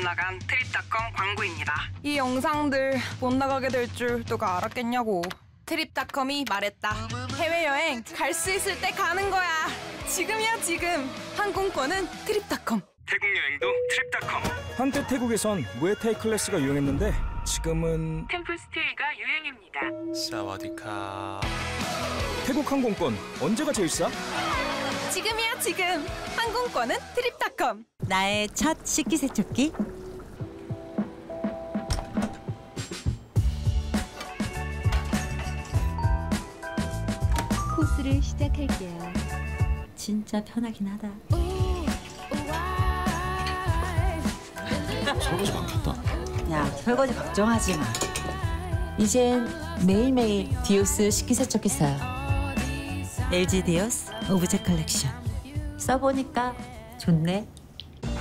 나간 트립닷컴 광고입니다. 이 영상들 못 나가게 될 줄 누가 알았겠냐고. 트립닷컴이 말했다. 해외여행 갈 수 있을 때 가는 거야. 지금이야 지금. 항공권은 트립닷컴. 태국 여행도 트립닷컴. 한때 태국에선 무에타이 클래스가 유행했는데 지금은 템플스테이가 유행입니다. 사와디카. 태국 항공권 언제가 제일 싸? 지금이야 지금. 항공권은 트립닷컴. 나의 첫 식기세척기. 코스를 시작할게요. 진짜 편하긴 하다. 설거지 바뀌었다. 야, 설거지 걱정하지 마. 이젠 매일매일 디오스 식기세척기 써요. LG 디오스 오브제 컬렉션. 써보니까 좋네.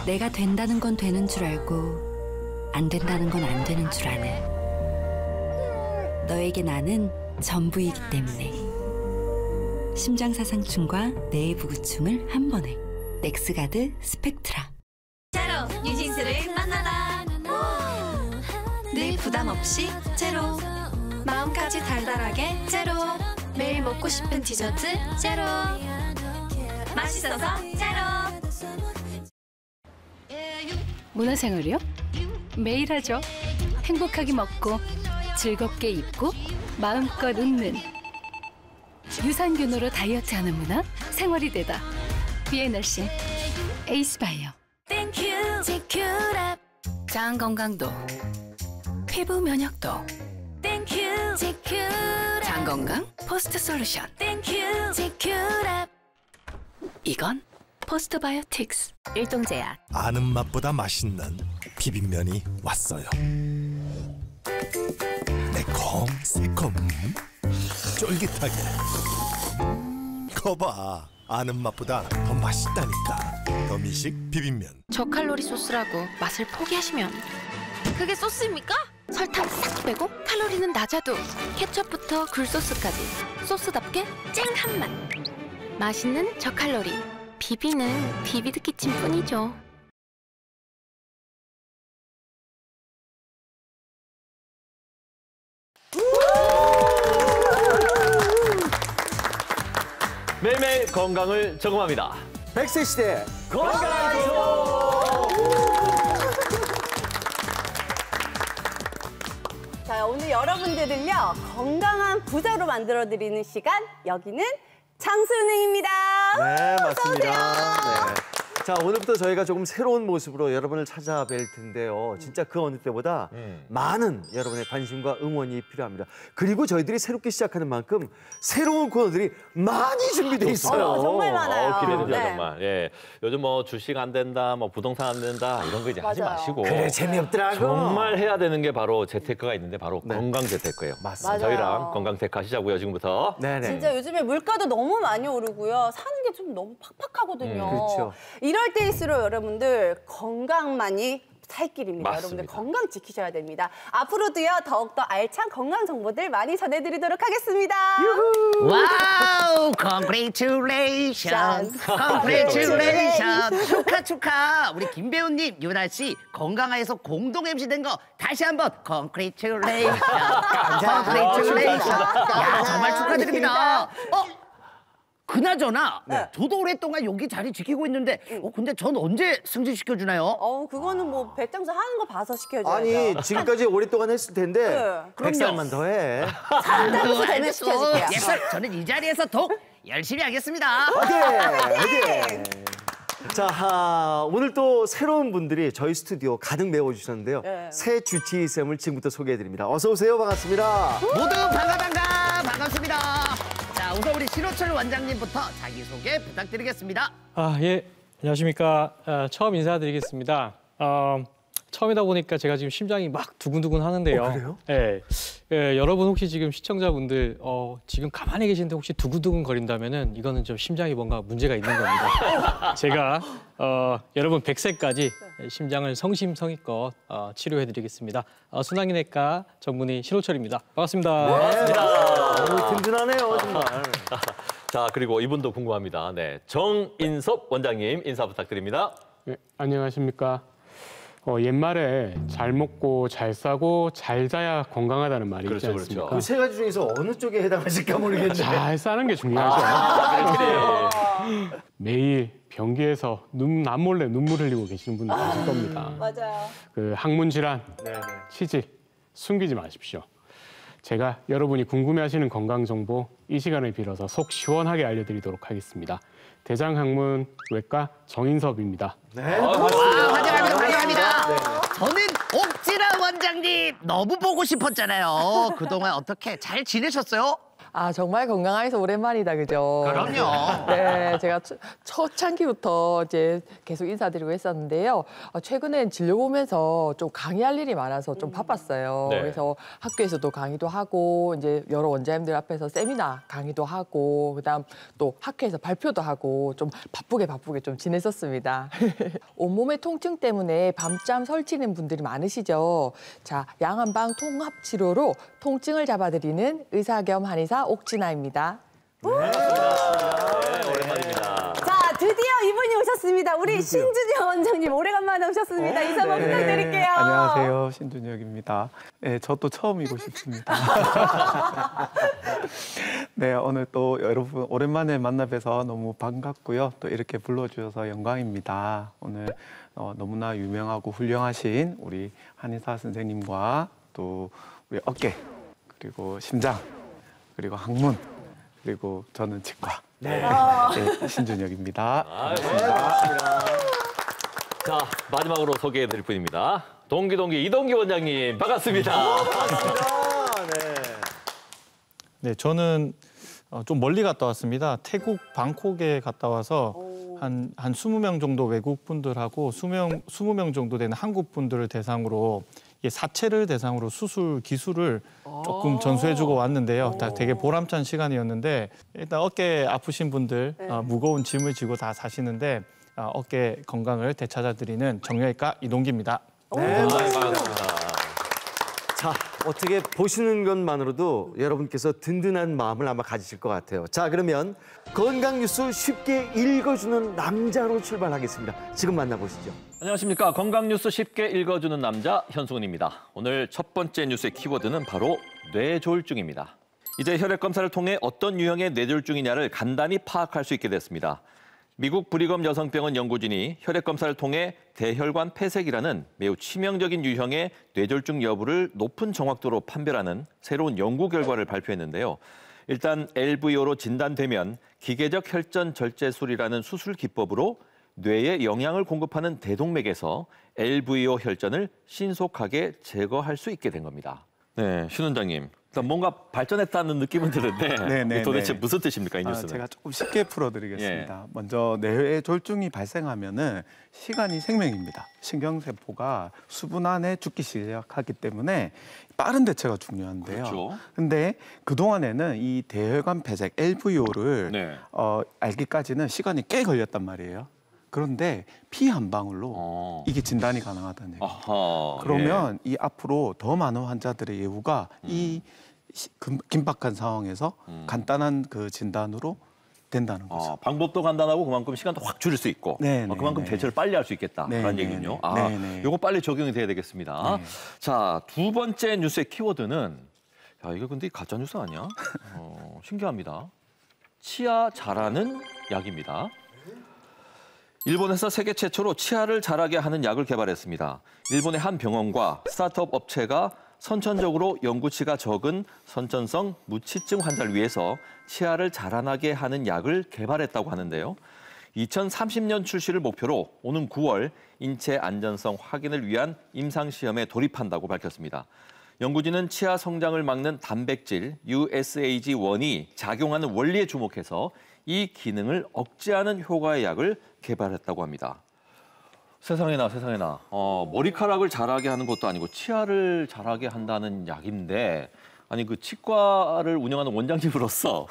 내가 된다는 건 되는 줄 알고 안 된다는 건 안 되는 줄 아는 너에게 나는 전부이기 때문에 심장사상충과 내부구충을 한 번에 넥스가드 스펙트라. 제로 뉴진스를 만나다. 늘 부담 없이 제로. 마음까지 달달하게 제로. 매일 먹고 싶은 디저트 제로. 맛있어서 제로. 문화생활이요? 매일 하죠. 행복하게 먹고 즐겁게 입고 마음껏 웃는 유산균으로 다이어트하는 문화 생활이 되다. 비에너시 에이스바이오. 땡큐 지큐랩. 장 건강도 피부 면역도 땡큐 지큐랩. 장 건강 포스트 솔루션. 땡큐 지큐랩. 이건 포스트바이오틱스. 일동제약. 아는 맛보다 맛있는 비빔면이 왔어요. 매콤, 새콤, 쫄깃하게. 거봐, 아는 맛보다 더 맛있다니까. 더미식 비빔면. 저칼로리 소스라고 맛을 포기하시면 그게 소스입니까? 설탕 싹 빼고 칼로리는 낮아도 케첩부터 굴소스까지 소스답게 쨍한 맛. 맛있는 저칼로리. 비비는 비비드 키친뿐이죠. 매일매일 건강을 점검합니다. 100세 시대 건강하죠. 자, 오늘 여러분들을요 건강한 부자로 만들어드리는 시간. 여기는 장수은행입니다. 네, 어서 맞습니다. 오세요. 네. 자, 오늘부터 저희가 조금 새로운 모습으로 여러분을 찾아뵐 텐데요. 진짜 그 어느 때보다 많은 여러분의 관심과 응원이 필요합니다. 그리고 저희들이 새롭게 시작하는 만큼 새로운 코너들이 많이 준비돼 있어요. 정말 많아요. 기대되죠, 네. 정말. 예, 요즘 뭐 주식 안 된다, 뭐 부동산 안 된다 이런 거 이제 하지 맞아요. 마시고. 그래, 재미없더라고. 정말 해야 되는 게 바로 재테크가 있는데 바로 네. 건강 재테크예요. 맞습니다. 저희랑 건강 테크 하시자고요, 지금부터. 네네. 진짜 요즘에 물가도 너무 많이 오르고요. 사는 게 좀 너무 팍팍하거든요. 그렇죠. 이럴 때일수록 여러분들 건강만이 살 길입니다. 맞습니다. 여러분들 건강 지키셔야 됩니다. 앞으로도요 더욱더 알찬 건강 정보들 많이 전해드리도록 하겠습니다. 와우! Congratulations! Congratulations! 축하 축하! 우리 김 배우님, 유나 씨 건강하에서 공동 MC 된 거 다시 한번 Congratulations! Congratulations! 야, 정말 축하드립니다. 그나저나 저도 오랫동안 여기 자리 지키고 있는데 근데 전 언제 승진시켜주나요? 그거는 뭐 배짱수 하는 거 봐서 시켜줘야죠. 아니, 지금까지 오랫동안 했을 텐데 네. 100살만 더 해. 상당수 되면 시켜줄게요. 예설, 저는 이 자리에서 더욱 열심히 하겠습니다. 화이팅! 자, 오늘 또 새로운 분들이 저희 스튜디오 가득 메워주셨는데요. 네. 새 주치의쌤을 지금부터 소개해드립니다. 어서 오세요. 반갑습니다. 모두 반갑습니다. 자, 우선 우리 신호철 원장님부터 자기소개 부탁드리겠습니다. 예, 안녕하십니까. 처음 인사드리겠습니다. 처음이다 보니까 제가 지금 심장이 막 두근두근 하는데요. 그래요? 여러분 혹시 지금 시청자분들 지금 가만히 계신데 혹시 두근두근 거린다면은 이거는 좀 심장이 뭔가 문제가 있는 겁니다. 제가 여러분 100세까지 심장을 성심성의껏 치료해드리겠습니다. 순환기내과 전문의 신호철입니다. 반갑습니다. 네, 든든하네요, 정말. 자, 그리고 이분도 궁금합니다. 네, 정인섭 원장님 인사 부탁드립니다. 네, 안녕하십니까. 옛말에 잘 먹고 잘 싸고 잘 자야 건강하다는 말이 있지 않습니까? 그 세 가지 중에서 어느 쪽에 해당하실까 모르겠는데. 잘 싸는 게 중요하죠. 매일 변기에서 남몰래 눈물 흘리고 계시는 분들 계실 겁니다. 맞아요. 그 항문 질환, 치질 숨기지 마십시오. 제가 여러분이 궁금해하시는 건강 정보 이 시간을 빌어서 속 시원하게 알려드리도록 하겠습니다. 대장학문 외과 정인섭입니다. 네. 환영합니다. 저는 옥진아 원장님 너무 보고 싶었잖아요. 그동안 어떻게 잘 지내셨어요? 아, 정말 건강해서 오랜만이다, 그죠? 그럼요. 네, 제가 초창기부터 이제 계속 인사드리고 했었는데요. 최근엔 진료 보면서 좀 강의할 일이 많아서 좀 바빴어요. 네. 그래서 학교에서도 강의도 하고, 이제 여러 원장님들 앞에서 세미나 강의도 하고, 그다음 또 학회에서 발표도 하고, 좀 바쁘게 좀 지냈었습니다. 온몸의 통증 때문에 밤잠 설치는 분들이 많으시죠. 자, 양한방 통합치료로 통증을 잡아드리는 의사 겸 한의사 옥진아입니다. 네, 오랜만입니다. 자, 드디어 이분이 오셨습니다. 우리 신준혁 원장님 오래간만에 오셨습니다. 인사 한번 부탁드릴게요. 안녕하세요, 신준혁입니다. 네, 저도 처음이고 싶습니다. 네, 오늘 또 여러분 오랜만에 만나 뵈서 너무 반갑고요. 또 이렇게 불러주셔서 영광입니다. 오늘 너무나 유명하고 훌륭하신 우리 한의사 선생님과 또 우리 어깨, 그리고 심장, 그리고 항문, 그리고 저는 치과. 네, 신준혁입니다. 반갑습니다. 자, 마지막으로 소개해드릴 분입니다. 동기 이동기 원장님 반갑습니다. 네, 저는 좀 멀리 갔다 왔습니다. 태국 방콕에 갔다 와서 한 20명 정도 외국 분들하고 20명 정도 되는 한국 분들을 대상으로 사체를 대상으로 수술 기술을 조금 전수해주고 왔는데요. 다 되게 보람찬 시간이었는데 일단 어깨 아프신 분들 무거운 짐을 지고 다 사시는데 어깨 건강을 되찾아드리는 정형외과 이동기입니다. 네, 반갑습니다. 자, 어떻게 보시는 것만으로도 여러분께서 든든한 마음을 아마 가지실 것 같아요. 자, 그러면 건강 뉴스 쉽게 읽어주는 남자로 출발하겠습니다. 지금 만나보시죠. 안녕하십니까. 건강 뉴스 쉽게 읽어주는 남자 현승훈입니다. 오늘 첫 번째 뉴스의 키워드는 바로 뇌졸중입니다. 이제 혈액 검사를 통해 어떤 유형의 뇌졸중이냐를 간단히 파악할 수 있게 됐습니다. 미국 브리검 여성병원 연구진이 혈액 검사를 통해 대혈관 폐색이라는 매우 치명적인 유형의 뇌졸중 여부를 높은 정확도로 판별하는 새로운 연구 결과를 발표했는데요. 일단 LVO로 진단되면 기계적 혈전 절제술이라는 수술 기법으로 뇌에 영양을 공급하는 대동맥에서 LVO 혈전을 신속하게 제거할 수 있게 된 겁니다. 네, 신 원장님. 뭔가 발전했다는 느낌은 드는데 도대체 무슨 뜻입니까, 이 뉴스는? 제가 조금 쉽게 풀어드리겠습니다. 먼저 뇌졸중이 발생하면은 시간이 생명입니다. 신경세포가 수분 안에 죽기 시작하기 때문에 빠른 대처가 중요한데요. 근데 그동안에는 이 대혈관 폐색, LVO를 알기까지는 시간이 꽤 걸렸단 말이에요. 그런데 피 한 방울로 이게 진단이 가능하다는 얘기입니다. 그러면 이 앞으로 더 많은 환자들의 예후가 이 긴박한 상황에서 간단한 그 진단으로 된다는 거죠. 방법도 간단하고 그만큼 시간도 확 줄일 수 있고 그만큼 대처를 빨리 할 수 있겠다라는 얘기군요. 요거 빨리 적용이 돼야 되겠습니다. 자, 두 번째 뉴스의 키워드는 이거 근데 가짜 뉴스 아니야? 신기합니다. 치아 자라는 약입니다. 일본에서 세계 최초로 치아를 자라게 하는 약을 개발했습니다. 일본의 한 병원과 스타트업 업체가 선천적으로 연구치가 적은 선천성 무치증 환자를 위해서 치아를 자라나게 하는 약을 개발했다고 하는데요. 2030년 출시를 목표로 오는 9월 인체 안전성 확인을 위한 임상시험에 돌입한다고 밝혔습니다. 연구진은 치아 성장을 막는 단백질 USAG1이 작용하는 원리에 주목해서 이 기능을 억제하는 효과의 약을 개발했다고 합니다. 세상에나. 머리카락을 자라게 하는 것도 아니고 치아를 자라게 한다는 약인데 아니 그 치과를 운영하는 원장님으로서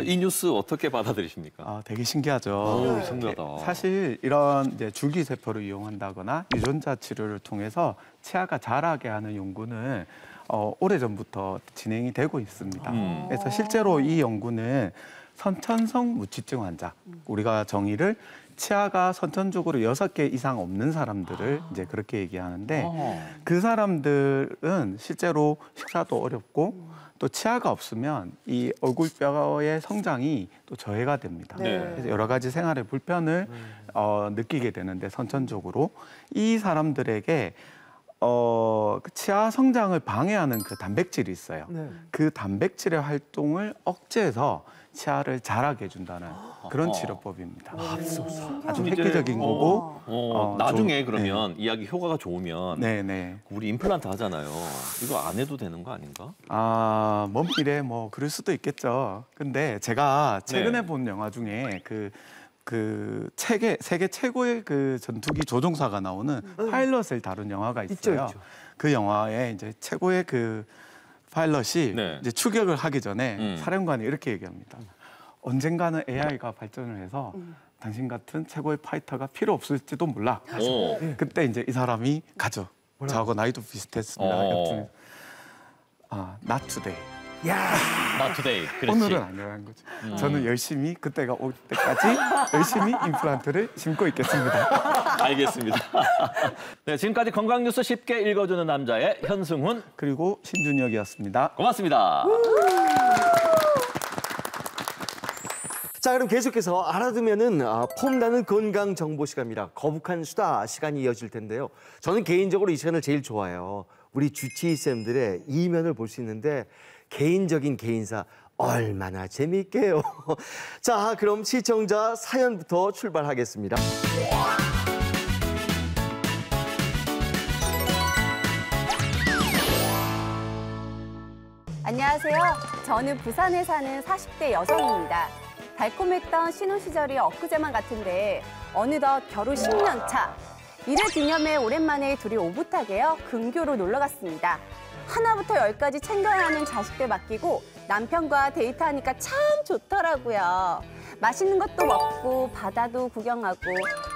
이 뉴스 어떻게 받아들이십니까? 되게 신기하죠. 신기하다. 사실 이런 이제 줄기세포를 이용한다거나 유전자 치료를 통해서 치아가 자라게 하는 연구는 오래전부터 진행이 되고 있습니다. 그래서 실제로 이 연구는 선천성 무치증 환자, 우리가 정의를 치아가 선천적으로 6개 이상 없는 사람들을 이제 그렇게 얘기하는데 그 사람들은 실제로 식사도 어렵고 또 치아가 없으면 이 얼굴뼈의 성장이 또 저해가 됩니다. 네. 그래서 여러 가지 생활의 불편을 느끼게 되는데 선천적으로 이 사람들에게 그 치아 성장을 방해하는 그 단백질이 있어요. 네. 그 단백질의 활동을 억제해서 치아를 자라게 해준다는 그런 치료법입니다. 아주 획기적인 거고. 나중에 그러면 이야기 효과가 좋으면 네네. 우리 임플란트 하잖아요. 이거 안 해도 되는 거 아닌가? 먼 미래 뭐 그럴 수도 있겠죠. 근데 제가 최근에 본 영화 중에 그 세계 최고의 그 전투기 조종사가 나오는 파일럿을 다룬 영화가 있어요. 있죠. 그 영화에 이제 최고의 그 파일럿이 이제 추격을 하기 전에 사령관이 이렇게 얘기합니다. 언젠가는 AI가 발전을 해서 당신 같은 최고의 파이터가 필요 없을지도 몰라. 그때 이제 이 사람이 가죠. 저하고 나이도 비슷했습니다. Not today. 야, Not today. 그렇지. 오늘은 아니라는 거죠. 저는 열심히 그때가 올 때까지 열심히 임플란트를 심고 있겠습니다. 알겠습니다. 네, 지금까지 건강 뉴스 쉽게 읽어주는 남자의 현승훈 그리고 신준혁이었습니다. 고맙습니다. 자, 그럼 계속해서 알아두면은 폼나는 건강 정보 시간입니다. 거북한 수다 시간이 이어질 텐데요. 저는 개인적으로 이 시간을 제일 좋아해요. 우리 주치의 쌤들의 이면을 볼 수 있는데 개인적인 개인사 얼마나 재미있게요. 자, 그럼 시청자 사연부터 출발하겠습니다. 안녕하세요. 저는 부산에 사는 40대 여성입니다. 달콤했던 신혼 시절이 엊그제만 같은데 어느덧 결혼 10년 차. 이를 기념해 오랜만에 둘이 오붓하게요. 근교로 놀러 갔습니다. 하나부터 10까지 챙겨야 하는 자식들 맡기고 남편과 데이트하니까 참 좋더라고요. 맛있는 것도 먹고 바다도 구경하고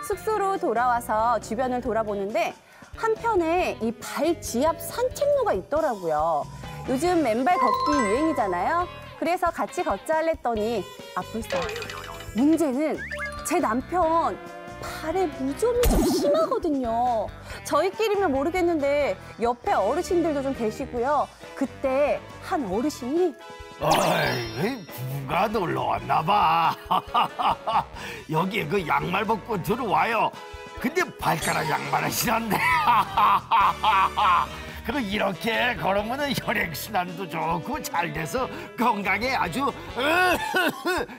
숙소로 돌아와서 주변을 돌아보는데 한편에 이 발 지압 산책로가 있더라고요. 요즘 맨발 걷기 유행이잖아요. 그래서 같이 걷자 할랬더니 불쌍. 문제는 제 남편 발에 무좀이 좀 심하거든요. 저희끼리면 모르겠는데 옆에 어르신들도 좀 계시고요. 그때 한 어르신이 어이, 누가 놀러 왔나 봐. 여기에 그 양말 벗고 들어와요. 근데 발가락 양말을 신었네. 그리고 이렇게 걸으면 혈액순환도 좋고 잘 돼서 건강에 아주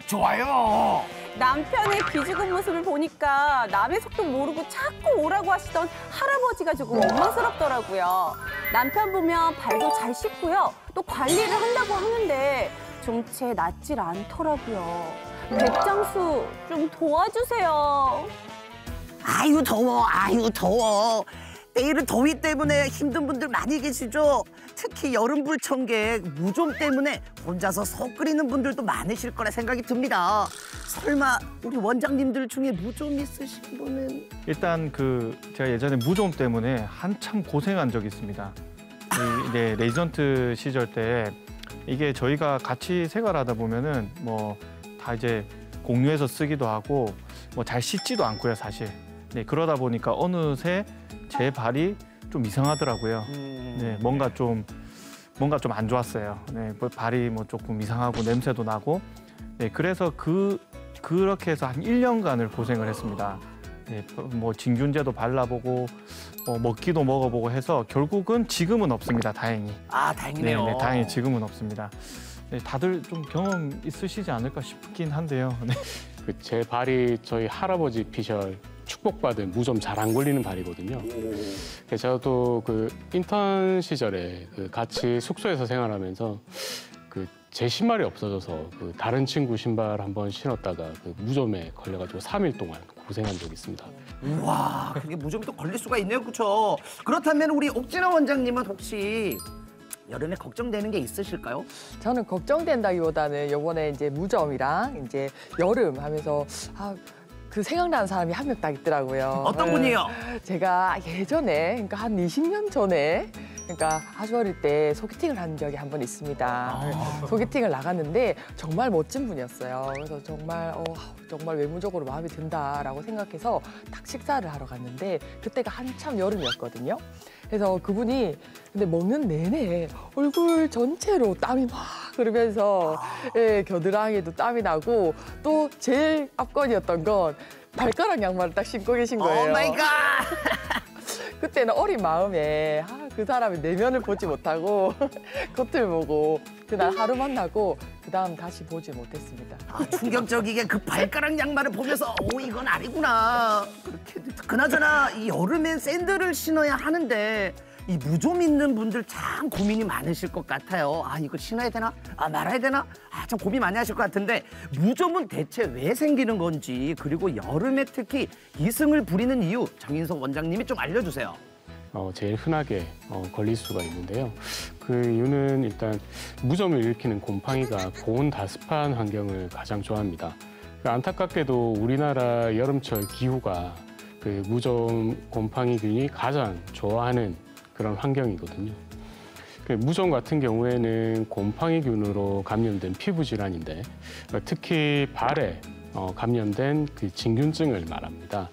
좋아요. 남편의 기죽은 모습을 보니까 남의 속도 모르고 자꾸 오라고 하시던 할아버지가 조금 원망스럽더라고요. 남편 보면 발도 잘 씻고요. 또 관리를 한다고 하는데 좀 채 낫질 않더라고요. 백장수 좀 도와주세요. 아유 더워. 내일은 더위 때문에 힘든 분들 많이 계시죠. 특히 여름 불청객 무좀 때문에 혼자서 속 끓이는 분들도 많으실 거라 생각이 듭니다. 설마 우리 원장님들 중에 무좀 있으신 분은? 일단 제가 예전에 무좀 때문에 한참 고생한 적이 있습니다. 이제 레지던트 시절 때 이게 저희가 같이 생활하다 보면은 뭐 다 이제 공유해서 쓰기도 하고 뭐 잘 씻지도 않고요, 사실. 네, 그러다 보니까 어느새 제 발이 좀 이상하더라고요. 네, 뭔가 좀 안 좋았어요. 네, 발이 뭐 조금 이상하고 냄새도 나고. 네, 그래서 그렇게 해서 한 1년간을 고생을 했습니다. 네, 뭐 진균제도 발라보고 먹기도 먹어보고 해서 결국은 지금은 없습니다. 다행히. 다행이네요. 네, 다행히 지금은 없습니다. 네, 다들 좀 경험 있으시지 않을까 싶긴 한데요. 네. 제 발이 저희 할아버지 피셜 축복받은 무좀 잘 안 걸리는 발이거든요. 저도 인턴 시절에 같이 숙소에서 생활하면서 제 신발이 없어져서 다른 친구 신발 한번 신었다가 무좀에 걸려가지고 3일 동안 고생한 적이 있습니다. 우와, 그게 무좀이 또 걸릴 수가 있네요, 그렇죠? 그렇다면 우리 옥진아 원장님은 혹시 여름에 걱정되는 게 있으실까요? 저는 걱정된다기보다는 이번에 이제 무좀이랑 이제 여름 하면서 생각나는 사람이 한 명 딱 있더라고요. 어떤 분이요? 제가 예전에, 그러니까 한 20년 전에 그러니까 아주 어릴 때 소개팅을 한 적이 한 번 있습니다. 소개팅을 나갔는데 정말 멋진 분이었어요. 그래서 정말 외모적으로 마음에 든다라고 생각해서 딱 식사를 하러 갔는데 그때가 한참 여름이었거든요. 그래서 그분이 근데 먹는 내내 얼굴 전체로 땀이 막 흐르면서 예, 겨드랑이에도 땀이 나고 또 제일 압권이었던 건 발가락 양말을 딱 신고 계신 거예요. 오 마이 갓! 그때는 어린 마음에 그 사람의 내면을 보지 못하고 겉을 보고 그날 하루 만나고 그다음 다시 보지 못했습니다. 충격적이게 그 발가락 양말을 보면서 이건 아니구나. 그렇게 그나저나 이 여름엔 샌들을 신어야 하는데 이 무좀 있는 분들 참 고민이 많으실 것 같아요. 이거 신어야 되나? 말아야 되나? 참 고민 많이 하실 것 같은데 무좀은 대체 왜 생기는 건지 그리고 여름에 특히 이승을 부리는 이유 정인석 원장님이 좀 알려주세요. 제일 흔하게 걸릴 수가 있는데요. 그 이유는 일단 무좀을 일으키는 곰팡이가 고온 다습한 환경을 가장 좋아합니다. 안타깝게도 우리나라 여름철 기후가 그 무좀 곰팡이균이 가장 좋아하는 그런 환경이거든요. 무좀 같은 경우에는 곰팡이균으로 감염된 피부 질환인데 특히 발에 감염된 그 진균증을 말합니다.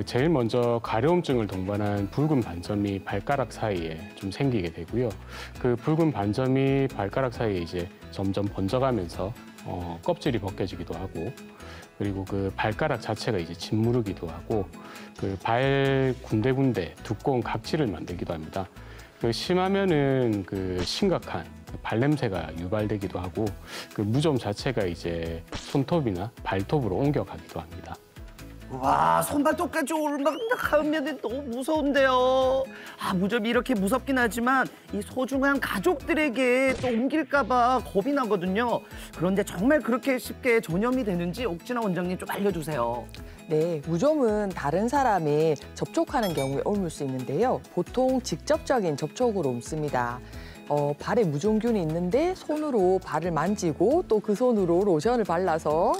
제일 먼저 가려움증을 동반한 붉은 반점이 발가락 사이에 좀 생기게 되고요. 그 붉은 반점이 발가락 사이에 이제 점점 번져가면서 껍질이 벗겨지기도 하고, 그리고 그 발가락 자체가 이제 짓무르기도 하고, 그 발 군데군데 두꺼운 각질을 만들기도 합니다. 심하면은 그 심각한 발냄새가 유발되기도 하고, 그 무좀 자체가 이제 손톱이나 발톱으로 옮겨가기도 합니다. 와, 손발톱까지 올라가면 너무 무서운데요. 무좀이 이렇게 무섭긴 하지만 이 소중한 가족들에게 또 옮길까 봐 겁이 나거든요. 그런데 정말 그렇게 쉽게 전염이 되는지 옥진아 원장님 좀 알려주세요. 네, 무좀은 다른 사람이 접촉하는 경우에 옮을 수 있는데요. 보통 직접적인 접촉으로 옮습니다. 발에 무좀균이 있는데 손으로 발을 만지고 또 그 손으로 로션을 발라서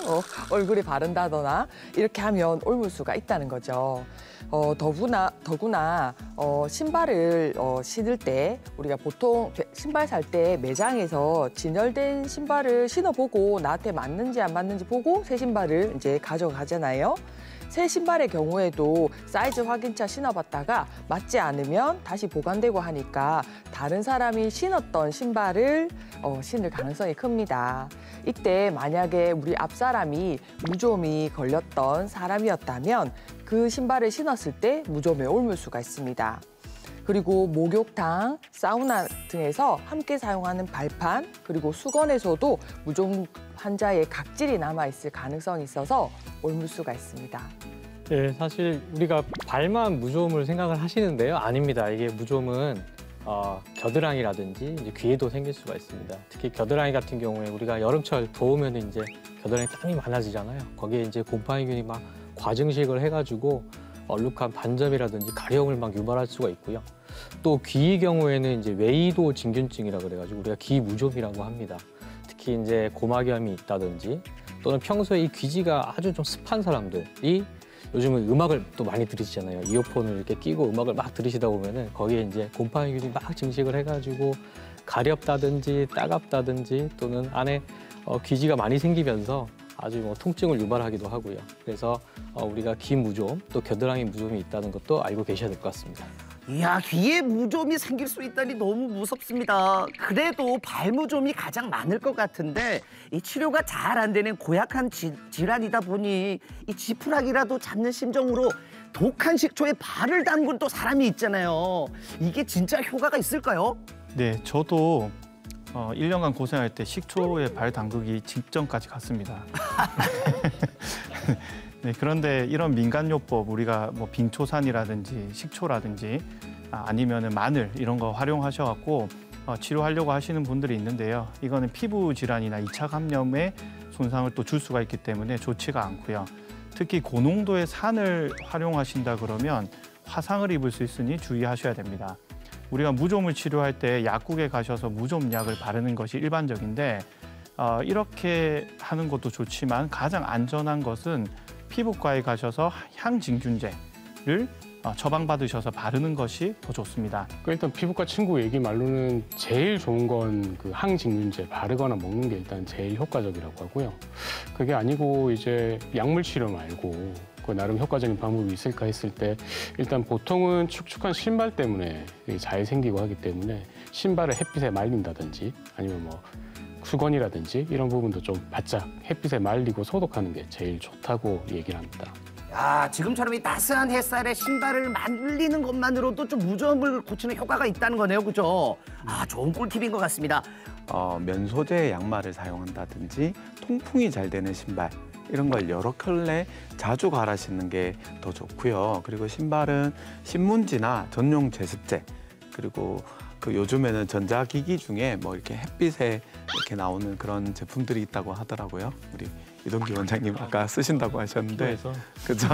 얼굴에 바른다거나 이렇게 하면 옮을 수가 있다는 거죠. 더구나 신발을 신을 때 우리가 보통 신발 살 때 매장에서 진열된 신발을 신어보고 나한테 맞는지 안 맞는지 보고 새 신발을 이제 가져가잖아요. 새 신발의 경우에도 사이즈 확인차 신어봤다가 맞지 않으면 다시 보관되고 하니까 다른 사람이 신었던 신발을 신을 가능성이 큽니다. 이때 만약에 우리 앞 사람이 무좀이 걸렸던 사람이었다면 그 신발을 신었을 때 무좀에 옮을 수가 있습니다. 그리고 목욕탕, 사우나 등에서 함께 사용하는 발판, 그리고 수건에서도 무좀 환자의 각질이 남아있을 가능성이 있어서 옮을 수가 있습니다. 네, 사실 우리가 발만 무좀을 생각을 하시는데요. 아닙니다. 이게 무좀은 겨드랑이라든지 이제 귀에도 생길 수가 있습니다. 특히 겨드랑이 같은 경우에 우리가 여름철 더우면 이제 겨드랑이 땀이 많아지잖아요. 거기에 이제 곰팡이균이 막 과증식을 해가지고 얼룩한 반점이라든지 가려움을 막 유발할 수가 있고요. 또 귀의 경우에는 이제 웨이도 진균증이라 그래가지고 우리가 귀 무좀이라고 합니다. 특히 이제 고막염이 있다든지 또는 평소에 이 귀지가 아주 좀 습한 사람들이 요즘은 음악을 또 많이 들으시잖아요. 이어폰을 이렇게 끼고 음악을 막 들으시다 보면은 거기에 이제 곰팡이균이 막 증식을 해가지고 가렵다든지 따갑다든지 또는 안에 귀지가 많이 생기면서 아주 통증을 유발하기도 하고요. 그래서 우리가 귀 무좀 또 겨드랑이 무좀이 있다는 것도 알고 계셔야 될 것 같습니다. 이야, 귀에 무좀이 생길 수 있다니 너무 무섭습니다. 그래도 발무좀이 가장 많을 것 같은데 이 치료가 잘 안 되는 고약한 질환이다 보니 이 지푸라기라도 잡는 심정으로 독한 식초에 발을 담근 또 사람이 있잖아요. 이게 진짜 효과가 있을까요? 네, 저도 1년간 고생할 때 식초에 발 담그기 직전까지 갔습니다. 네, 그런데 이런 민간요법 우리가 뭐 빙초산이라든지 식초라든지 아니면은 마늘 이런 거 활용하셔갖고 치료하려고 하시는 분들이 있는데요. 이거는 피부 질환이나 2차 감염에 손상을 또 줄 수가 있기 때문에 좋지가 않고요. 특히 고농도의 산을 활용하신다 그러면 화상을 입을 수 있으니 주의하셔야 됩니다. 우리가 무좀을 치료할 때 약국에 가셔서 무좀약을 바르는 것이 일반적인데 이렇게 하는 것도 좋지만 가장 안전한 것은 피부과에 가셔서 향진균제를 처방받으셔서 바르는 것이 더 좋습니다. 일단 피부과 친구 얘기 말로는 제일 좋은 건 그 항직균제 바르거나 먹는 게 일단 제일 효과적이라고 하고요. 그게 아니고 이제 약물 치료 말고 그 나름 효과적인 방법이 있을까 했을 때 일단 보통은 축축한 신발 때문에 잘 생기고 하기 때문에 신발을 햇빛에 말린다든지 아니면 뭐 수건이라든지 이런 부분도 좀 바짝 햇빛에 말리고 소독하는 게 제일 좋다고 얘기를 합니다. 야, 지금처럼 이 따스한 햇살에 신발을 말리는 것만으로도 좀 무좀을 고치는 효과가 있다는 거네요, 그죠? 아, 좋은 꿀팁인 것 같습니다. 면 소재의 양말을 사용한다든지 통풍이 잘 되는 신발 이런 걸 여러 켤레 자주 갈아 신는 게 더 좋고요. 그리고 신발은 신문지나 전용 제습제 그리고 그 요즘에는 전자기기 중에 뭐 이렇게 햇빛에 이렇게 나오는 그런 제품들이 있다고 하더라고요. 우리 이동기 원장님 아까 쓰신다고 하셨는데, 그죠?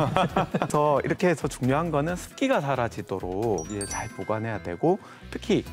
그래서 이렇게 해서 중요한 거는 습기가 사라지도록 잘 보관해야 되고, 특히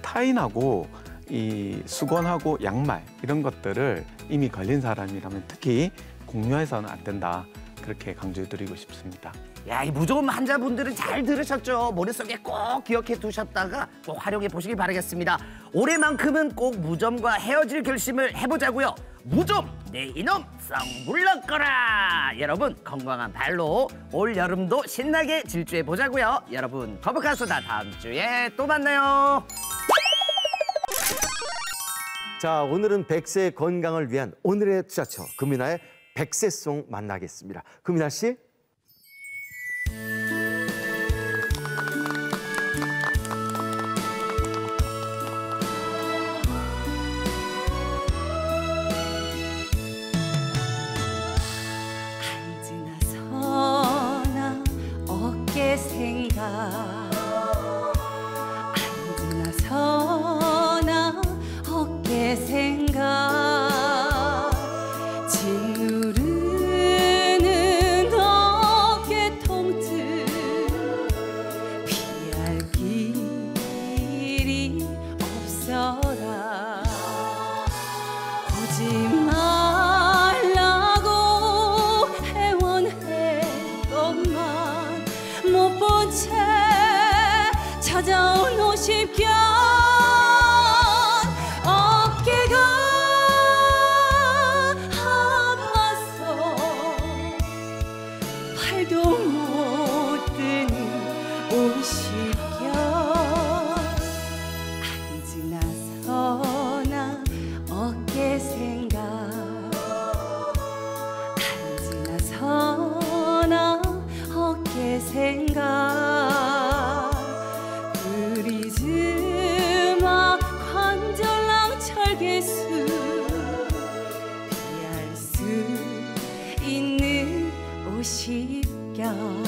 타인하고 이 수건하고 양말 이런 것들을 이미 걸린 사람이라면 특히 공유해서는 안 된다. 그렇게 강조해드리고 싶습니다. 야, 이 무좀 환자분들은 잘 들으셨죠? 머릿속에 꼭 기억해 두셨다가 꼭 활용해 보시길 바라겠습니다. 올해만큼은 꼭 무좀과 헤어질 결심을 해보자고요. 무좀, 내 이놈 썩 물러거라. 여러분 건강한 발로 올 여름도 신나게 질주해 보자고요. 여러분 거북한 수다 다음 주에 또 만나요. 자, 오늘은 100세의 건강을 위한 오늘의 투자처 금이나의 100세송 만나겠습니다. 금이나 씨. 앉으나서나 어깨 생각 앉으나서나 어깨 생각 짓누르는 어깨 통증 피할 길이 없어라 오지 말라고 애원했건만 못 본 채 찾아온 50견 생각 프리즈마 관절랑 철개수 피할 수 있는 50견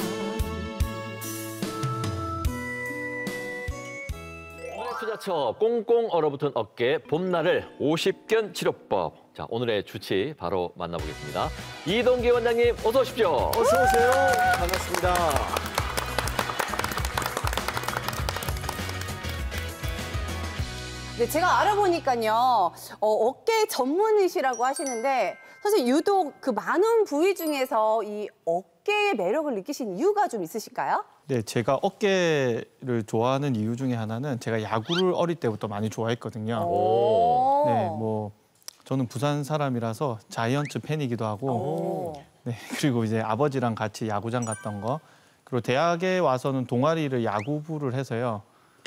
투자처 꽁꽁 얼어붙은 어깨 봄날을 50견 치료법. 자, 오늘의 주치 바로 만나보겠습니다. 이동기 원장님 어서 오십시오. 어서 오세요. 반갑습니다. 네, 제가 알아보니까요, 어깨 전문의시라고 하시는데 사실 유독 그 많은 부위 중에서 이 어깨의 매력을 느끼신 이유가 좀 있으실까요? 네, 제가 어깨를 좋아하는 이유 중에 하나는 제가 야구를 어릴 때부터 많이 좋아했거든요. 네, 뭐 저는 부산 사람이라서 자이언츠 팬이기도 하고, 네, 그리고 이제 아버지랑 같이 야구장 갔던 거, 그리고 대학에 와서는 동아리를 야구부를 해서요.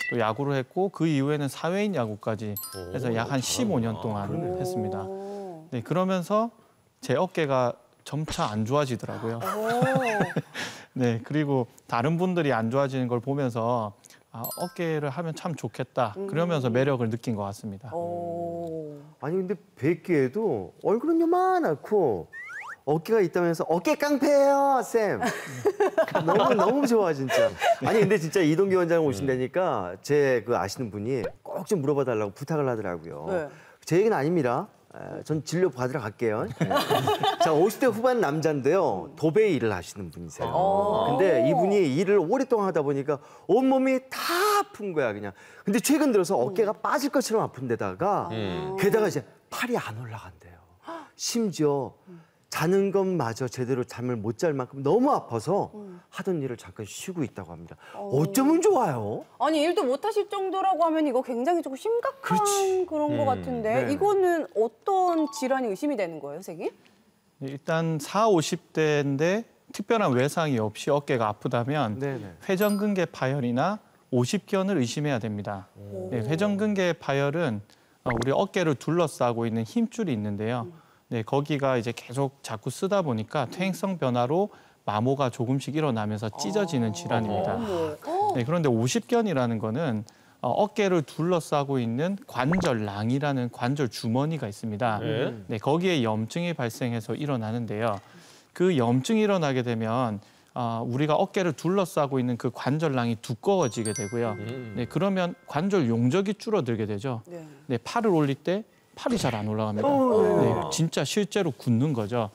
또 야구를 했고 그 이후에는 사회인 야구까지 해서 약 한 15년 동안 했습니다. 네, 그러면서 제 어깨가 점차 안 좋아지더라고요. 네, 그리고 다른 분들이 안 좋아지는 걸 보면서 아, 어깨를 하면 참 좋겠다. 그러면서 매력을 느낀 것 같습니다. 아니 근데 뵙기에도 얼굴은 요만하고 어깨가 있다면서 어깨 깡패예요, 쌤. 너무 좋아 진짜. 아니 근데 진짜 이동기 원장 오신다니까 제 그 아시는 분이 꼭 좀 물어봐 달라고 부탁을 하더라고요. 네. 제 얘기는 아닙니다. 전 진료 받으러 갈게요. 자, 50대 후반 남자인데요. 도배 일을 하시는 분이세요. 근데 이분이 일을 오랫동안 하다 보니까 온몸이 다 아픈 거야, 그냥. 근데 최근 들어서 어깨가 빠질 것처럼 아픈 데다가 게다가 이제 팔이 안 올라간대요. 심지어 자는 것마저 제대로 잠을 못 잘 만큼 너무 아파서 하던 일을 잠깐 쉬고 있다고 합니다. 어쩌면 좋아요? 아니 일도 못 하실 정도라고 하면 이거 굉장히 조금 심각한 그런 것 같은데 네. 이거는 어떤 질환이 의심이 되는 거예요, 선생님? 일단 40, 50대인데 특별한 외상이 없이 어깨가 아프다면 회전근개 파열이나 50견을 의심해야 됩니다. 네, 회전근개 파열은 우리 어깨를 둘러싸고 있는 힘줄이 있는데요. 네, 거기가 이제 계속 자꾸 쓰다 보니까 퇴행성 변화로 마모가 조금씩 일어나면서 찢어지는 질환입니다. 네, 그런데 50견이라는 거는 어깨를 둘러싸고 있는 관절낭이라는 관절 주머니가 있습니다. 네, 거기에 염증이 발생해서 일어나는데요. 그 염증이 일어나게 되면 우리가 어깨를 둘러싸고 있는 그 관절낭이 두꺼워지게 되고요. 네, 그러면 관절 용적이 줄어들게 되죠. 네, 팔을 올릴 때 팔이 잘 안 올라갑니다. 네, 진짜 실제로 굳는 거죠.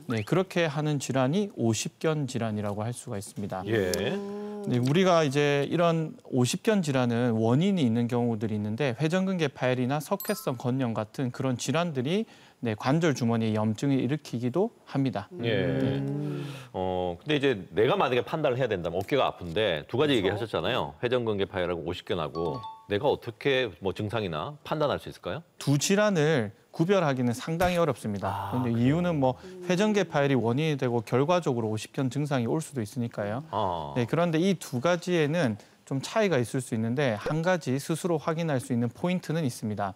네, 그렇게 하는 질환이 50견 질환이라고 할 수가 있습니다. 네, 우리가 이제 이런 50견 질환은 원인이 있는 경우들이 있는데 회전근개 파열이나 석회성 건염 같은 그런 질환들이 네, 관절 주머니에 염증을 일으키기도 합니다. 근데 이제 내가 만약에 판단을 해야 된다면 어깨가 아픈데 두 가지 얘기하셨잖아요. 회전근개 파열하고 50견하고 내가 어떻게 뭐 증상이나 판단할 수 있을까요? 두 질환을 구별하기는 상당히 어렵습니다. 그런데 이유는 뭐 회전근개 파열이 원인이 되고 결과적으로 50견 증상이 올 수도 있으니까요. 네, 그런데 이 두 가지에는 좀 차이가 있을 수 있는데 한 가지 스스로 확인할 수 있는 포인트는 있습니다.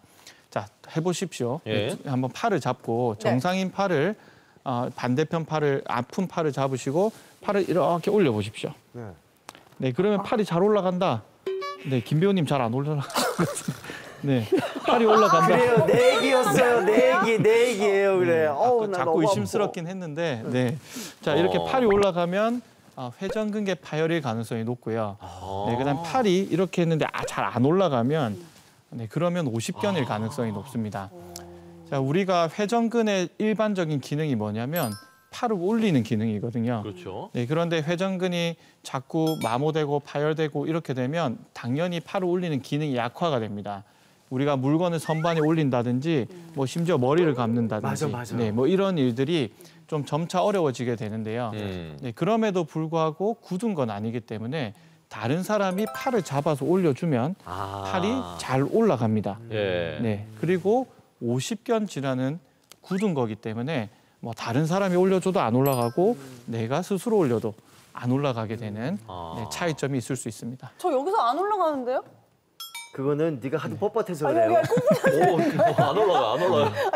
자, 해보십시오. 네, 한번 팔을 잡고 정상인 팔을 반대편 팔을 아픈 팔을 잡으시고 팔을 이렇게 올려보십시오. 네, 그러면 팔이 잘 올라간다. 네, 김 배우님 잘 안 올라가. 네, 팔이 올라간다. 그래요, 내 얘기였어요. 내 얘기예요. 그래. 나 자꾸 너무 의심스럽긴 했는데, 네, 자 이렇게 팔이 올라가면 회전근개 파열일 가능성이 높고요. 네, 그다음 팔이 이렇게 했는데 잘 안 올라가면, 네, 그러면 50견일 가능성이 높습니다. 자, 우리가 회전근의 일반적인 기능이 뭐냐면 팔을 올리는 기능이거든요. 그렇죠. 네, 그런데 회전근이 자꾸 마모되고 파열되고 이렇게 되면 당연히 팔을 올리는 기능이 약화가 됩니다. 우리가 물건을 선반에 올린다든지 뭐 심지어 머리를 감는다든지 맞아. 네, 뭐 이런 일들이 좀 점차 어려워지게 되는데요. 네, 그럼에도 불구하고 굳은 건 아니기 때문에 다른 사람이 팔을 잡아서 올려주면 팔이 잘 올라갑니다. 네, 그리고 50견 질환은 굳은 거기 때문에 뭐 다른 사람이 올려줘도 안 올라가고 내가 스스로 올려도 안 올라가게 되는 네, 차이점이 있을 수 있습니다. 저 여기서 안 올라가는데요? 그거는 네가 하도 뻣뻣해서 그래요. 안 올라가.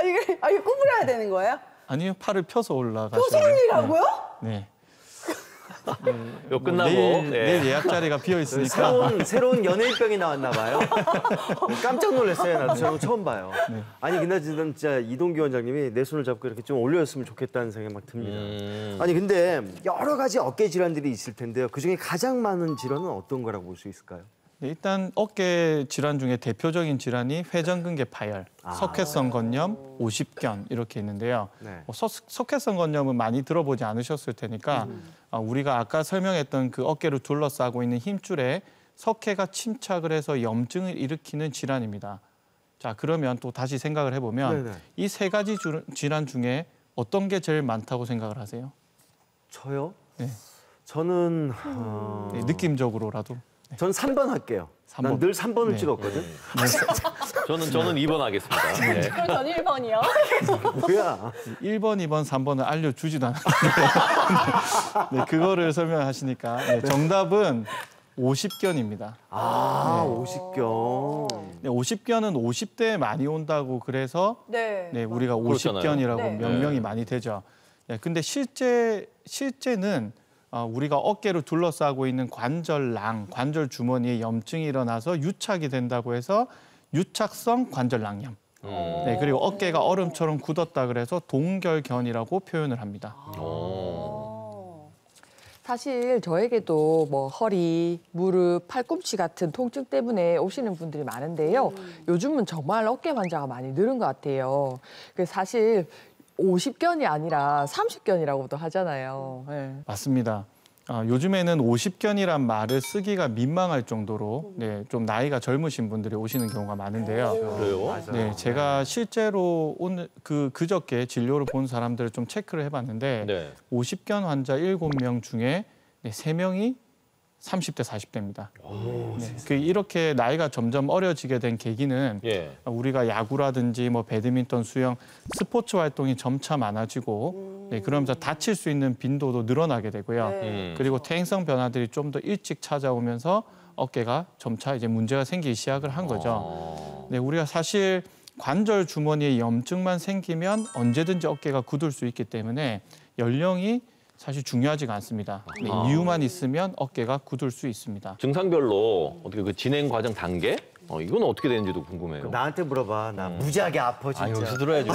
이게 구부려야 되는 거예요? 아니요, 팔을 펴서 올라가셔야 펴서 올리라고요? 네. 요 끝나고 내일 예약 자리가 비어 있으니까 새로운 연예인병이 나왔나 봐요. 깜짝 놀랐어요. 나도 저런 거 처음 봐요. 아니 근데 진짜 이동규 원장님이 내 손을 잡고 이렇게 좀 올려줬으면 좋겠다는 생각이 막 듭니다. 아니 근데 여러 가지 어깨 질환들이 있을 텐데요. 그중에 가장 많은 질환은 어떤 거라고 볼 수 있을까요? 네, 일단 어깨 질환 중에 대표적인 질환이 회전근개 파열, 석회성 건염, 50견 이렇게 있는데요. 석회성 건염은 많이 들어보지 않으셨을 테니까 우리가 아까 설명했던 그 어깨를 둘러싸고 있는 힘줄에 석회가 침착을 해서 염증을 일으키는 질환입니다. 자, 그러면 또 다시 생각을 해보면 이 세 가지 질환 중에 어떤 게 제일 많다고 생각을 하세요? 저요? 네. 저는 네, 느낌적으로라도. 전 3번 할게요. 3번. 난 늘 3번을 찍었거든. 저는 2번 하겠습니다. 네. 그럼 전 1번이요. 뭐야? 1번, 2번, 3번을 알려주지도 않았는데 네, 그거를 설명하시니까 네, 정답은 50견입니다. 50견. 네, 50견은 50대에 많이 온다고 그래서 네, 우리가 50견이라고 네. 명명이 많이 되죠. 네, 근데 실제는 우리가 어깨를 둘러싸고 있는 관절낭, 관절 주머니에 염증이 일어나서 유착이 된다고 해서 유착성 관절낭염. 네, 그리고 어깨가 얼음처럼 굳었다 그래서 동결견이라고 표현을 합니다. 사실 저에게도 뭐 허리, 무릎, 팔꿈치 같은 통증 때문에 오시는 분들이 많은데요. 요즘은 정말 어깨 환자가 많이 늘은 것 같아요. 그래서 사실 50견이 아니라 30견이라고도 하잖아요. 네. 맞습니다. 요즘에는 50견이란 말을 쓰기가 민망할 정도로 좀 나이가 젊으신 분들이 오시는 경우가 많은데요. 그래요? 네, 제가 실제로 오늘 그저께 진료를 본 사람들을 좀 체크를 해봤는데 50견 환자 7명 중에 3명이 30대, 40대입니다. 이렇게 나이가 점점 어려지게 된 계기는 우리가 야구라든지 뭐 배드민턴, 수영, 스포츠 활동이 점차 많아지고 그러면서 다칠 수 있는 빈도도 늘어나게 되고요. 그리고 퇴행성 변화들이 좀 더 일찍 찾아오면서 어깨가 점차 이제 문제가 생기기 시작을 한 거죠. 우리가 사실 관절 주머니에 염증만 생기면 언제든지 어깨가 굳을 수 있기 때문에 연령이 사실 중요하지가 않습니다. 이유만 있으면 어깨가 굳을 수 있습니다. 증상별로 어떻게 그 진행 과정 단계? 이건 어떻게 되는지도 궁금해요. 나한테 물어봐. 나 무지하게 아파 진짜. 여기서 들어야지.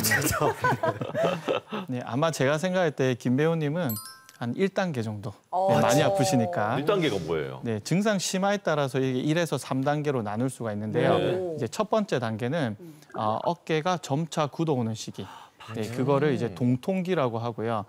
네, 아마 제가 생각할 때 김 배우님은 한 1단계 정도 많이 아프시니까. 1단계가 뭐예요? 네, 증상 심화에 따라서 이게 1에서 3단계로 나눌 수가 있는데요. 이제 첫 번째 단계는 어깨가 점차 굳어오는 시기. 네, 그거를 이제 동통기라고 하고요.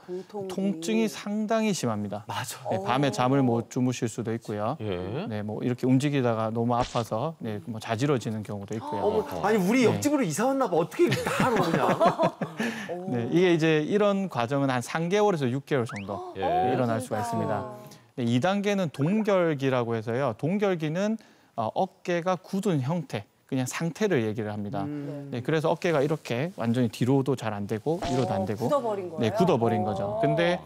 통증이 상당히 심합니다. 맞아. 네, 밤에 잠을 못 주무실 수도 있고요. 네, 뭐 이렇게 움직이다가 너무 아파서 뭐 자지러지는 경우도 있고요. 아니 우리 옆집으로 이사 왔나 봐. 어떻게 다 알아 그냥. 네, 이게 이제 이런 과정은 한 3개월에서 6개월 정도 일어날 수가 있습니다. 네, 2단계는 동결기라고 해서요. 동결기는 어깨가 굳은 형태. 그냥 상태를 얘기를 합니다. 네, 그래서 어깨가 이렇게 완전히 뒤로도 잘 안 되고 위로도 안 되고 굳어버린 거예요? 네, 굳어버린 거죠. 근데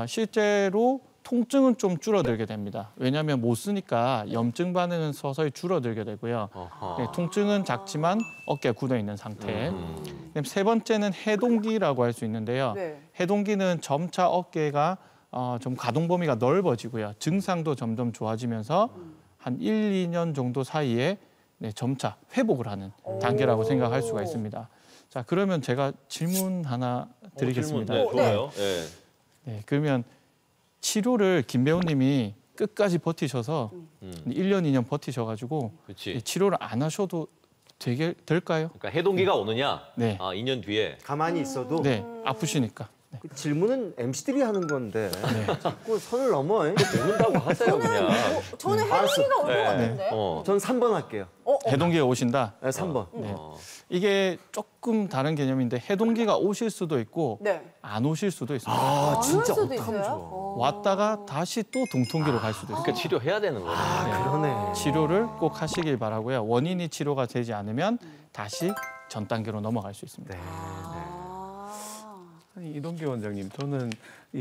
실제로 통증은 좀 줄어들게 됩니다. 왜냐하면 못 쓰니까 염증 반응은 서서히 줄어들게 되고요. 네, 통증은 작지만 어깨가 굳어 있는 상태. 세 번째는 해동기라고 할 수 있는데요. 해동기는 점차 어깨가 좀 가동 범위가 넓어지고요. 증상도 점점 좋아지면서 한 1, 2년 정도 사이에 점차 회복을 하는 단계라고 생각할 수가 있습니다. 자, 그러면 제가 질문 하나 드리겠습니다. 질문, 좋아요. 네, 그러면 치료를 김 배우님이 끝까지 버티셔서 1년, 2년 버티셔가지고 치료를 안 하셔도 될까요? 그러니까 해동기가 오느냐? 네. 2년 뒤에. 가만히 있어도? 네, 아프시니까. 그 질문은 MC들이 하는 건데 자꾸 선을 넘어. 모른다고 하세요 그냥. 저는 해동기가 올 것 같은데. 전 3번 할게요. 해동기가 오신다? 네, 3번. 네. 이게 조금 다른 개념인데 해동기가 오실 수도 있고 안 오실 수도 있습니다. 아, 진짜 수도 있어요? 왔다가 다시 또 동통기로 갈 수도 있어요. 그러니까 치료해야 되는 거네. 그러네. 치료를 꼭 하시길 바라고요. 원인이 치료가 되지 않으면 다시 전 단계로 넘어갈 수 있습니다. 아니, 이동기 원장님, 저는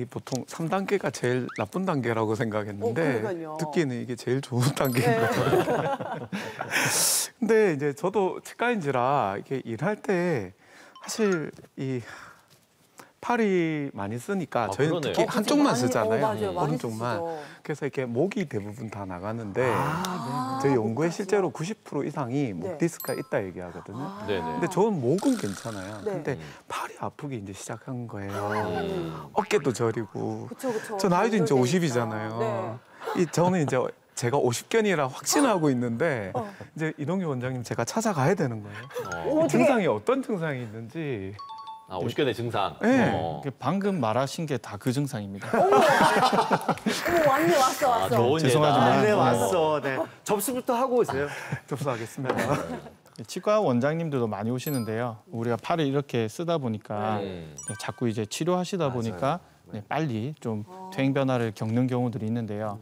보통 3단계가 제일 나쁜 단계라고 생각했는데 듣기에는 이게 제일 좋은 단계인 것 같아요. 근데 이제 저도 치과인지라 이게 일할 때 사실 이 팔이 많이 쓰니까 저희는 특히 한쪽만 쓰잖아요. 오른쪽만. 그래서 이렇게 목이 대부분 다 나가는데 저희 연구에 실제로 90% 이상이 목 디스크가 있다 얘기하거든요. 근데 저는 목은 괜찮아요. 근데 팔이 아프기 이제 시작한 거예요. 어깨도 저리고. 저 나이도 이제 50이잖아요. 저는 이제 제가 50견이라 확신하고 있는데 이제 이동기 원장님 제가 찾아가야 되는 거예요. 증상이 어떤 증상이 있는지. 50견의 증상. 네. 방금 말하신 게 다 그 증상입니다. 어머, 왔네, 왔어. 좋은 죄송하지만. 네, 왔어. 네. 접수부터 하고 오세요. 접수하겠습니다. 치과 원장님들도 많이 오시는데요. 우리가 팔을 이렇게 쓰다 보니까 자꾸 이제 치료하시다 보니까 빨리 좀 퇴행 변화를 겪는 경우들이 있는데요.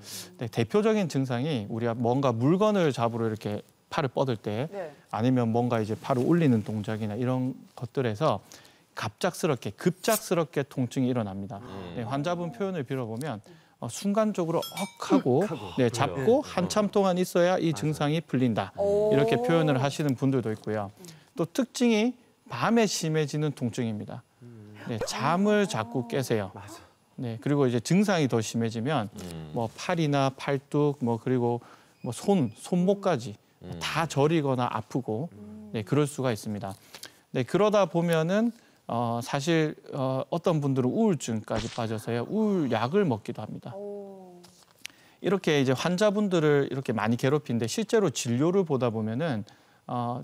대표적인 증상이 우리가 뭔가 물건을 잡으러 이렇게 팔을 뻗을 때 아니면 뭔가 이제 팔을 올리는 동작이나 이런 것들에서 갑작스럽게 급작스럽게 통증이 일어납니다. 환자분 표현을 빌어보면 순간적으로 억 하고 잡고 한참 동안 있어야 이 증상이 풀린다. 이렇게 표현을 하시는 분들도 있고요. 또 특징이 밤에 심해지는 통증입니다. 잠을 자꾸 깨세요. 그리고 이제 증상이 더 심해지면 뭐 팔이나 팔뚝 그리고 뭐 손목까지 다 저리거나 아프고 그럴 수가 있습니다. 그러다 보면은 사실 어떤 분들은 우울증까지 빠져서요. 우울약을 먹기도 합니다. 이렇게 이제 환자분들을 이렇게 많이 괴롭히는데 실제로 진료를 보다 보면은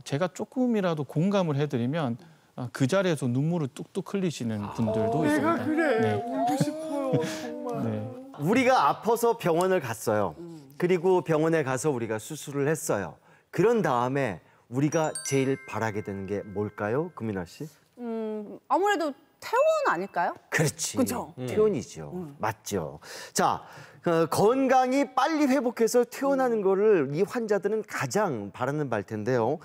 제가 조금이라도 공감을 해드리면 그 자리에서 눈물을 뚝뚝 흘리시는 분들도 있습니다. 내가 그래. 울고 싶어요. 정말. 우리가 아파서 병원을 갔어요. 그리고 병원에 가서 우리가 수술을 했어요. 그런 다음에 우리가 제일 바라게 되는 게 뭘까요, 금민아 씨? 아무래도 퇴원 아닐까요? 그렇지. 그죠? 퇴원이죠. 맞죠. 자, 건강이 빨리 회복해서 퇴원하는 거를 이 환자들은 가장 바라는 바일 텐데요.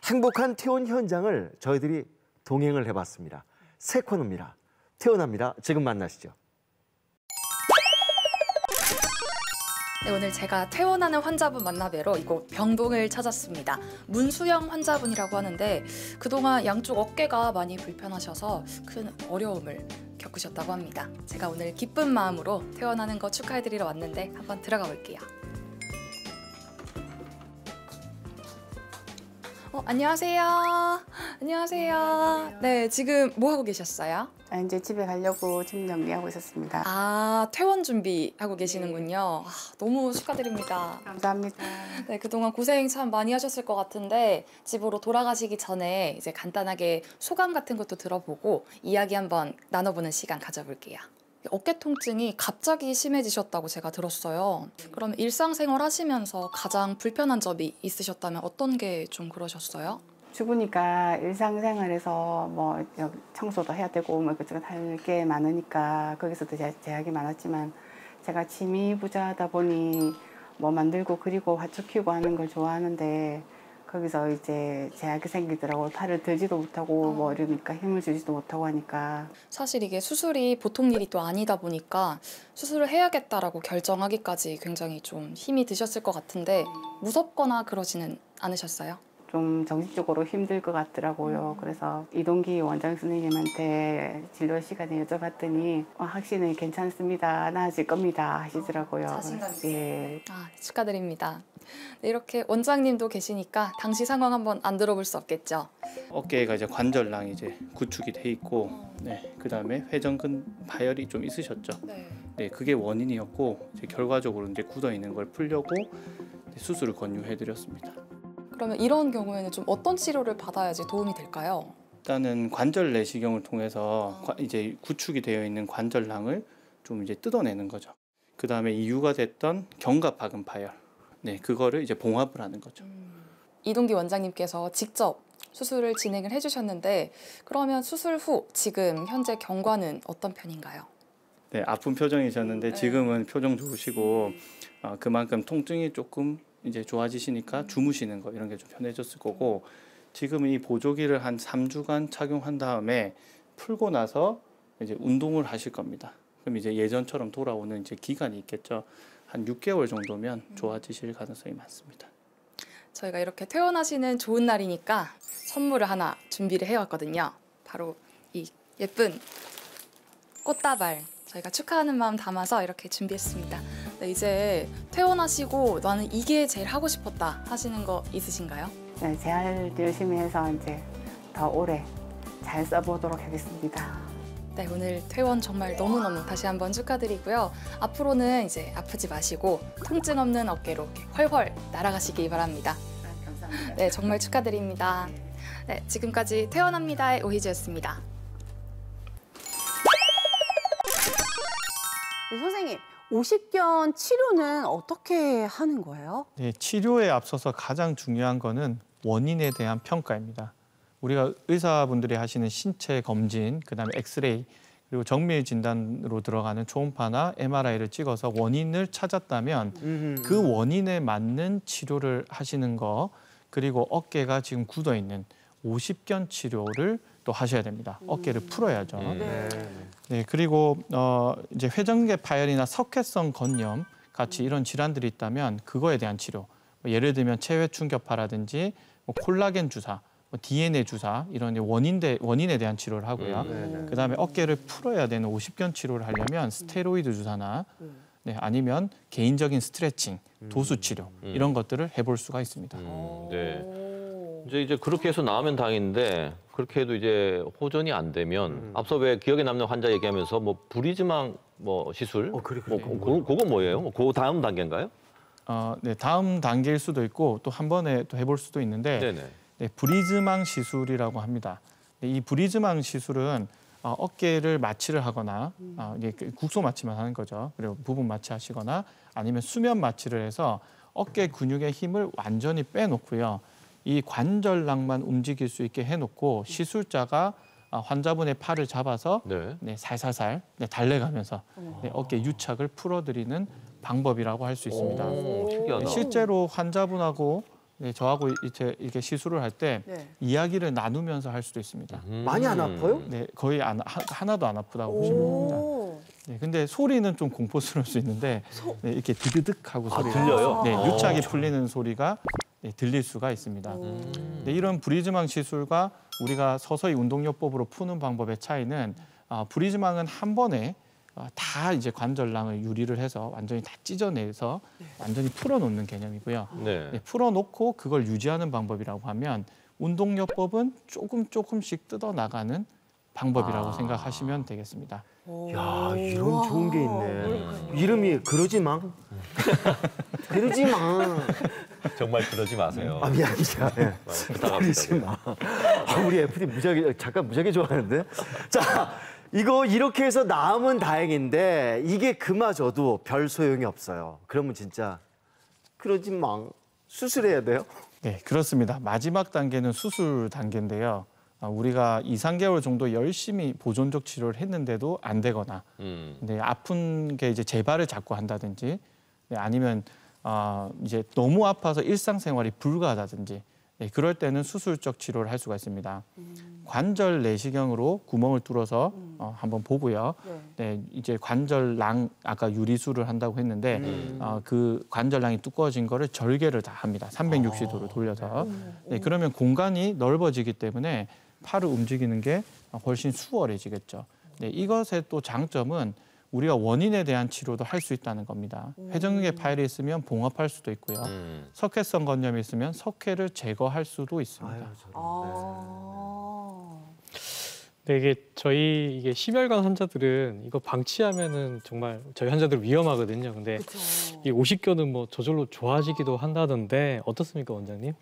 행복한 퇴원 현장을 저희들이 동행을 해봤습니다. 새 코너입니다. 퇴원합니다. 지금 만나시죠. 네, 오늘 제가 퇴원하는 환자분 만나뵈러 이곳 병동을 찾았습니다. 문수영 환자분이라고 하는데 그동안 양쪽 어깨가 많이 불편하셔서 큰 어려움을 겪으셨다고 합니다. 제가 오늘 기쁜 마음으로 퇴원하는 거 축하해드리러 왔는데 한번 들어가 볼게요. 안녕하세요. 안녕하세요. 네, 지금 뭐 하고 계셨어요? 이제 집에 가려고 짐 정리하고 있었습니다. 아, 퇴원 준비하고 계시는군요. 너무 축하드립니다. 감사합니다. 네, 그동안 고생 참 많이 하셨을 것 같은데 집으로 돌아가시기 전에 이제 간단하게 소감 같은 것도 들어보고 이야기 한번 나눠보는 시간 가져볼게요. 어깨 통증이 갑자기 심해지셨다고 제가 들었어요. 그럼 일상생활 하시면서 가장 불편한 점이 있으셨다면 어떤 게 좀 그러셨어요? 죽으니까 일상생활에서 뭐 청소도 해야 되고 뭐 그것저것 할 게 많으니까 거기서도 제약이 많았지만 제가 취미 부자다 보니 뭐 만들고 그리고 화초 키우고 하는 걸 좋아하는데 거기서 이제 제약이 생기더라고요. 팔을 들지도 못하고 뭐 이러니까 힘을 주지도 못하고 하니까. 사실 이게 수술이 보통 일이 또 아니다 보니까 수술을 해야겠다라고 결정하기까지 굉장히 좀 힘이 드셨을 것 같은데 무섭거나 그러지는 않으셨어요? 좀 정신적으로 힘들 것 같더라고요. 그래서 이동기 원장 선생님한테 진료 시간에 여쭤봤더니 확신은 괜찮습니다. 나아질 겁니다 하시더라고요. 자신감이. 예. 축하드립니다. 네, 이렇게 원장님도 계시니까 당시 상황 한번 안 들어볼 수 없겠죠? 어깨가 이제 관절낭이 이제 구축이 돼 있고, 네, 그다음에 회전근 파열이 좀 있으셨죠. 네, 그게 원인이었고 이제 결과적으로 이제 굳어 있는 걸 풀려고 수술을 권유해드렸습니다. 그러면 이런 경우에는 좀 어떤 치료를 받아야지 도움이 될까요? 일단은 관절 내시경을 통해서 이제 구축이 되어 있는 관절낭을 좀 이제 뜯어내는 거죠. 그다음에 이유가 됐던 견갑하근 파열, 네, 그거를 이제 봉합을 하는 거죠. 이동기 원장님께서 직접 수술을 진행을 해주셨는데 그러면 수술 후 지금 현재 경과는 어떤 편인가요? 네, 아픈 표정이셨는데 지금은 표정 좋으시고 그만큼 통증이 조금 이제 좋아지시니까 주무시는 거 이런 게 좀 편해졌을 거고, 지금 이 보조기를 한 3주간 착용한 다음에 풀고 나서 이제 운동을 하실 겁니다. 그럼 이제 예전처럼 돌아오는 이제 기간이 있겠죠. 한 6개월 정도면 좋아지실 가능성이 많습니다. 저희가 이렇게 퇴원하시는 좋은 날이니까 선물을 하나 준비를 해왔거든요. 바로 이 예쁜 꽃다발 저희가 축하하는 마음 담아서 이렇게 준비했습니다. 네, 이제 퇴원하시고 나는 이게 제일 하고 싶었다 하시는 거 있으신가요? 네, 잘 열심히 해서 이제 더 오래 잘 써보도록 하겠습니다. 네, 오늘 퇴원 정말 너무너무 다시 한번 축하드리고요. 앞으로는 이제 아프지 마시고 통증 없는 어깨로 이렇게 훨훨 날아가시기 바랍니다. 감사합니다. 네, 정말 축하드립니다. 네, 지금까지 퇴원합니다의 오희주였습니다. 네, 선생님, 오십견 치료는 어떻게 하는 거예요? 네, 치료에 앞서서 가장 중요한 거는 원인에 대한 평가입니다. 우리가 의사분들이 하시는 신체 검진, 그다음에 엑스레이, 그리고 정밀 진단으로 들어가는 초음파나 MRI를 찍어서 원인을 찾았다면 그 원인에 맞는 치료를 하시는 거, 그리고 어깨가 지금 굳어 있는 오십견 치료를 또 하셔야 됩니다. 어깨를 풀어야죠. 네, 그리고 이제 회전계 파열이나 석회성 건염 같이 이런 질환들이 있다면 그거에 대한 치료, 예를 들면 체외 충격파라든지 콜라겐 주사, DNA 주사 이런 원인에 대한 치료를 하고요. 그다음에 어깨를 풀어야 되는 오십견 치료를 하려면 스테로이드 주사나 네, 아니면 개인적인 스트레칭, 도수 치료 이런 것들을 해볼 수가 있습니다. 네. 이제 그렇게 해서 나으면 다행인데 그렇게 해도 이제 호전이 안 되면 앞서 왜 기억에 남는 환자 얘기하면서 뭐 브리즈망 뭐 시술, 그거 뭐예요? 그 다음 단계인가요? 네, 다음 단계일 수도 있고 또 한 번에 또 해볼 수도 있는데 네, 브리즈망 시술이라고 합니다. 이 브리즈망 시술은 어깨를 마취를 하거나 이게 국소 마취만 하는 거죠. 그리고 부분 마취하시거나 아니면 수면 마취를 해서 어깨 근육의 힘을 완전히 빼놓고요. 이 관절낭만 움직일 수 있게 해놓고 시술자가 환자분의 팔을 잡아서 살살살 달래가면서 어깨 유착을 풀어드리는 방법이라고 할 수 있습니다. 특이하다. 실제로 환자분하고 저하고 이렇게 시술을 할 때 이야기를 나누면서 할 수도 있습니다. 많이 안 아파요? 네, 거의 하나도 안 아프다고 보시면 됩니다. 네, 근데 소리는 좀 공포스러울 수 있는데 이렇게 드드득하고 소리가 들려요? 유착이 풀리는 소리가 들릴 수가 있습니다. 이런 브리즈망 시술과 우리가 서서히 운동요법으로 푸는 방법의 차이는 브리즈망은 한 번에 다 이제 관절낭을 유리를 해서 완전히 다 찢어내서 완전히 풀어놓는 개념이고요. 풀어놓고 그걸 유지하는 방법이라고 하면 운동요법은 조금씩 뜯어나가는 방법이라고 생각하시면 되겠습니다. 야, 이런 좋은 게 있네. 이름이 그러지 마. 그러지 마. 정말 그러지 마세요. 미안합니다. 그러지 마. 우리 FD 무지하게 잠깐 무지하게 좋아하는데. 자, 이거 이렇게 해서 나으면 다행인데 이게 그마저도 별 소용이 없어요. 그러면 진짜 그러지 마. 수술해야 돼요? 네, 그렇습니다. 마지막 단계는 수술 단계인데요. 우리가 2, 3개월 정도 열심히 보존적 치료를 했는데도 안 되거나 아픈 게 이제 재발을 자꾸 한다든지 아니면 이제 너무 아파서 일상생활이 불가하다든지 그럴 때는 수술적 치료를 할 수가 있습니다. 관절 내시경으로 구멍을 뚫어서 한번 보고요. 이제 관절낭 아까 유리술을 한다고 했는데 그 관절낭이 두꺼워진 거를 절개를 다 합니다. 360도로 돌려서. 그러면 공간이 넓어지기 때문에 팔을 움직이는 게 훨씬 수월해지겠죠. 이것의 또 장점은 우리가 원인에 대한 치료도 할 수 있다는 겁니다. 회전근개 파열이 있으면 봉합할 수도 있고요. 석회성 건염이 있으면 석회를 제거할 수도 있습니다. 네, 이게 심혈관 환자들은 이거 방치하면은 정말 저희 환자들 위험하거든요. 근데 이 50견은 뭐 저절로 좋아지기도 한다던데 어떻습니까, 원장님?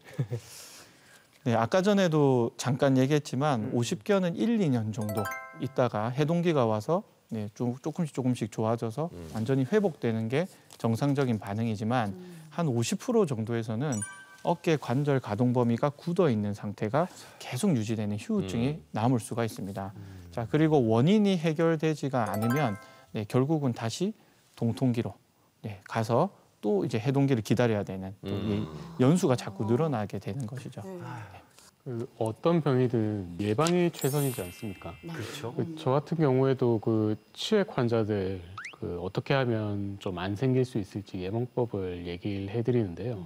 네, 아까 전에도 잠깐 얘기했지만 50견은 1, 2년 정도 있다가 해동기가 와서 조금씩 좋아져서 완전히 회복되는 게 정상적인 반응이지만 한 50% 정도에서는 어깨 관절 가동 범위가 굳어 있는 상태가 계속 유지되는 후유증이 남을 수가 있습니다. 자, 그리고 원인이 해결되지가 않으면 결국은 다시 동통기로 가서 또 이제 해동기를 기다려야 되는 또 연수가 자꾸 늘어나게 되는 것이죠. 그 어떤 병이든 예방이 최선이지 않습니까? 그렇죠. 저 같은 경우에도 그 치액 환자들 어떻게 하면 좀 안 생길 수 있을지 예방법을 얘기를 해드리는데요.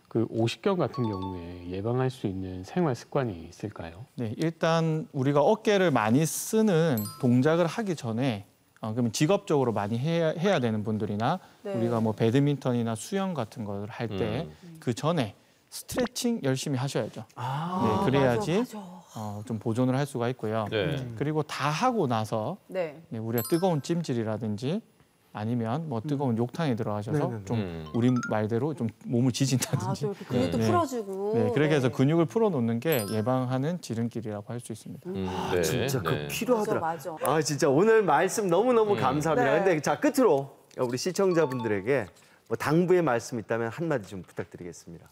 그 50견 같은 경우에 예방할 수 있는 생활 습관이 있을까요? 네, 일단 우리가 어깨를 많이 쓰는 동작을 하기 전에 그러면 직업적으로 많이 해야 되는 분들이나 우리가 뭐 배드민턴이나 수영 같은 걸 할 때 그 전에 스트레칭 열심히 하셔야죠. 그래야지 좀 보존을 할 수가 있고요. 그리고 다 하고 나서 우리가 뜨거운 찜질이라든지 아니면 뭐 뜨거운 욕탕에 들어가셔서 좀 우리 말대로 좀 몸을 지진다든지 근육도 풀어주고 그렇게 해서 근육을 풀어놓는 게 예방하는 지름길이라고 할 수 있습니다. 진짜 그 필요하더라. 맞아. 진짜 오늘 말씀 너무너무 감사합니다. 근데 자, 끝으로 우리 시청자분들에게 뭐 당부의 말씀 있다면 한마디 좀 부탁드리겠습니다.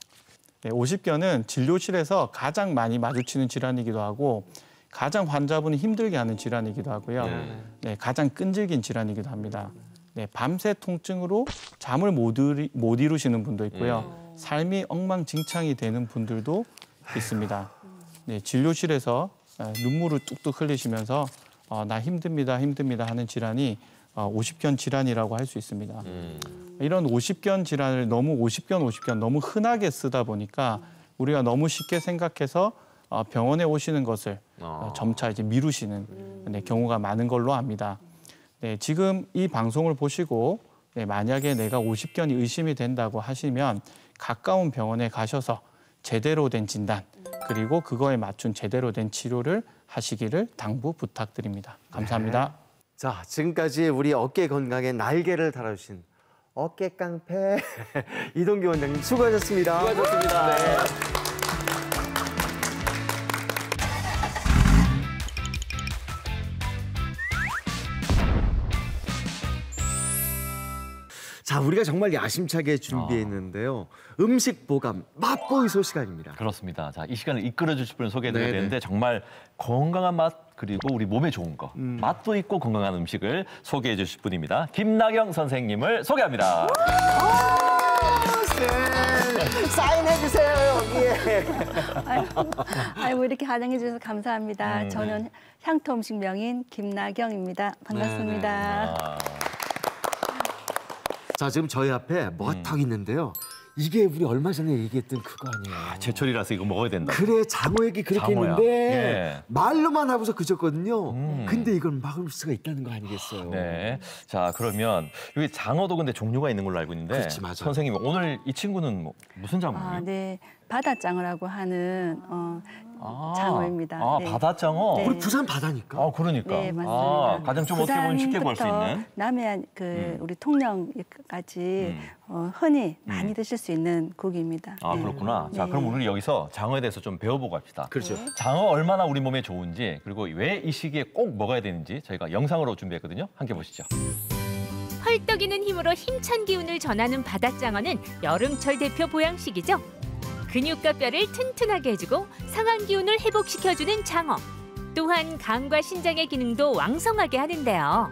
50견은 진료실에서 가장 많이 마주치는 질환이기도 하고 가장 환자분이 힘들게 하는 질환이기도 하고요. 가장 끈질긴 질환이기도 합니다. 밤새 통증으로 잠을 못 이루시는 분도 있고요. 삶이 엉망진창이 되는 분들도 있습니다. 진료실에서 눈물을 뚝뚝 흘리시면서 나 힘듭니다 하는 질환이 50견 질환이라고 할 수 있습니다. 이런 50견 질환을 너무 50견 너무 흔하게 쓰다 보니까 우리가 너무 쉽게 생각해서 병원에 오시는 것을 점차 이제 미루시는 경우가 많은 걸로 압니다. 지금 이 방송을 보시고 만약에 내가 50견이 의심이 된다고 하시면 가까운 병원에 가셔서 제대로 된 진단 그리고 그거에 맞춘 제대로 된 치료를 하시기를 당부 부탁드립니다. 감사합니다. 자, 지금까지 우리 어깨 건강에 날개를 달아주신 어깨 깡패 이동규 원장님 수고하셨습니다. 수고하셨습니다. 자, 우리가 정말 야심차게 준비했는데요. 음식 보감 맛보이소 시간입니다. 그렇습니다. 자, 이 시간을 이끌어 주실 분을 소개해드려야 네네. 되는데 정말 건강한 맛 그리고 우리 몸에 좋은 거 맛도 있고 건강한 음식을 소개해 주실 분입니다. 김나경 선생님을 소개합니다. 사인해 주세요 여기에. 아이고 이렇게 환영해 주셔서 감사합니다. 저는 향토 음식 명인 김나경입니다. 반갑습니다. 자, 지금 저희 앞에 뭐가 딱 있는데요. 이게 우리 얼마 전에 얘기했던 그거 아니에요. 제철이라서 이거 먹어야 된다. 그래, 장어 얘기 그렇게 장어야. 했는데 예. 말로만 하고서 그쳤거든요. 근데 이건 막을 수가 있다는 거 아니겠어요? 네. 자, 그러면 여기 장어도 근데 종류가 있는 걸로 알고 있는데 그렇지, 맞아요. 선생님 오늘 이 친구는 뭐 무슨 장어예요? 네, 바다장어라고 하는 장어입니다. 네. 바다장어? 네. 우리 부산 바다니까. 그러니까. 네, 맞습니다. 가장 좀 어떻게 보면 쉽게 구할 수 있는. 남해안 우리 통영까지 흔히 많이 드실 수 있는 고기입니다. 아, 네. 그렇구나. 자, 네. 그럼 오늘 여기서 장어에 대해서 좀 배워보고 갑시다. 그렇죠. 장어 얼마나 우리 몸에 좋은지 그리고 왜 이 시기에 꼭 먹어야 되는지 저희가 영상으로 준비했거든요. 함께 보시죠. 헐떡이는 힘으로 힘찬 기운을 전하는 바닷장어는 여름철 대표 보양식이죠. 근육과 뼈를 튼튼하게 해주고 상한 기운을 회복시켜주는 장어. 또한 간과 신장의 기능도 왕성하게 하는데요.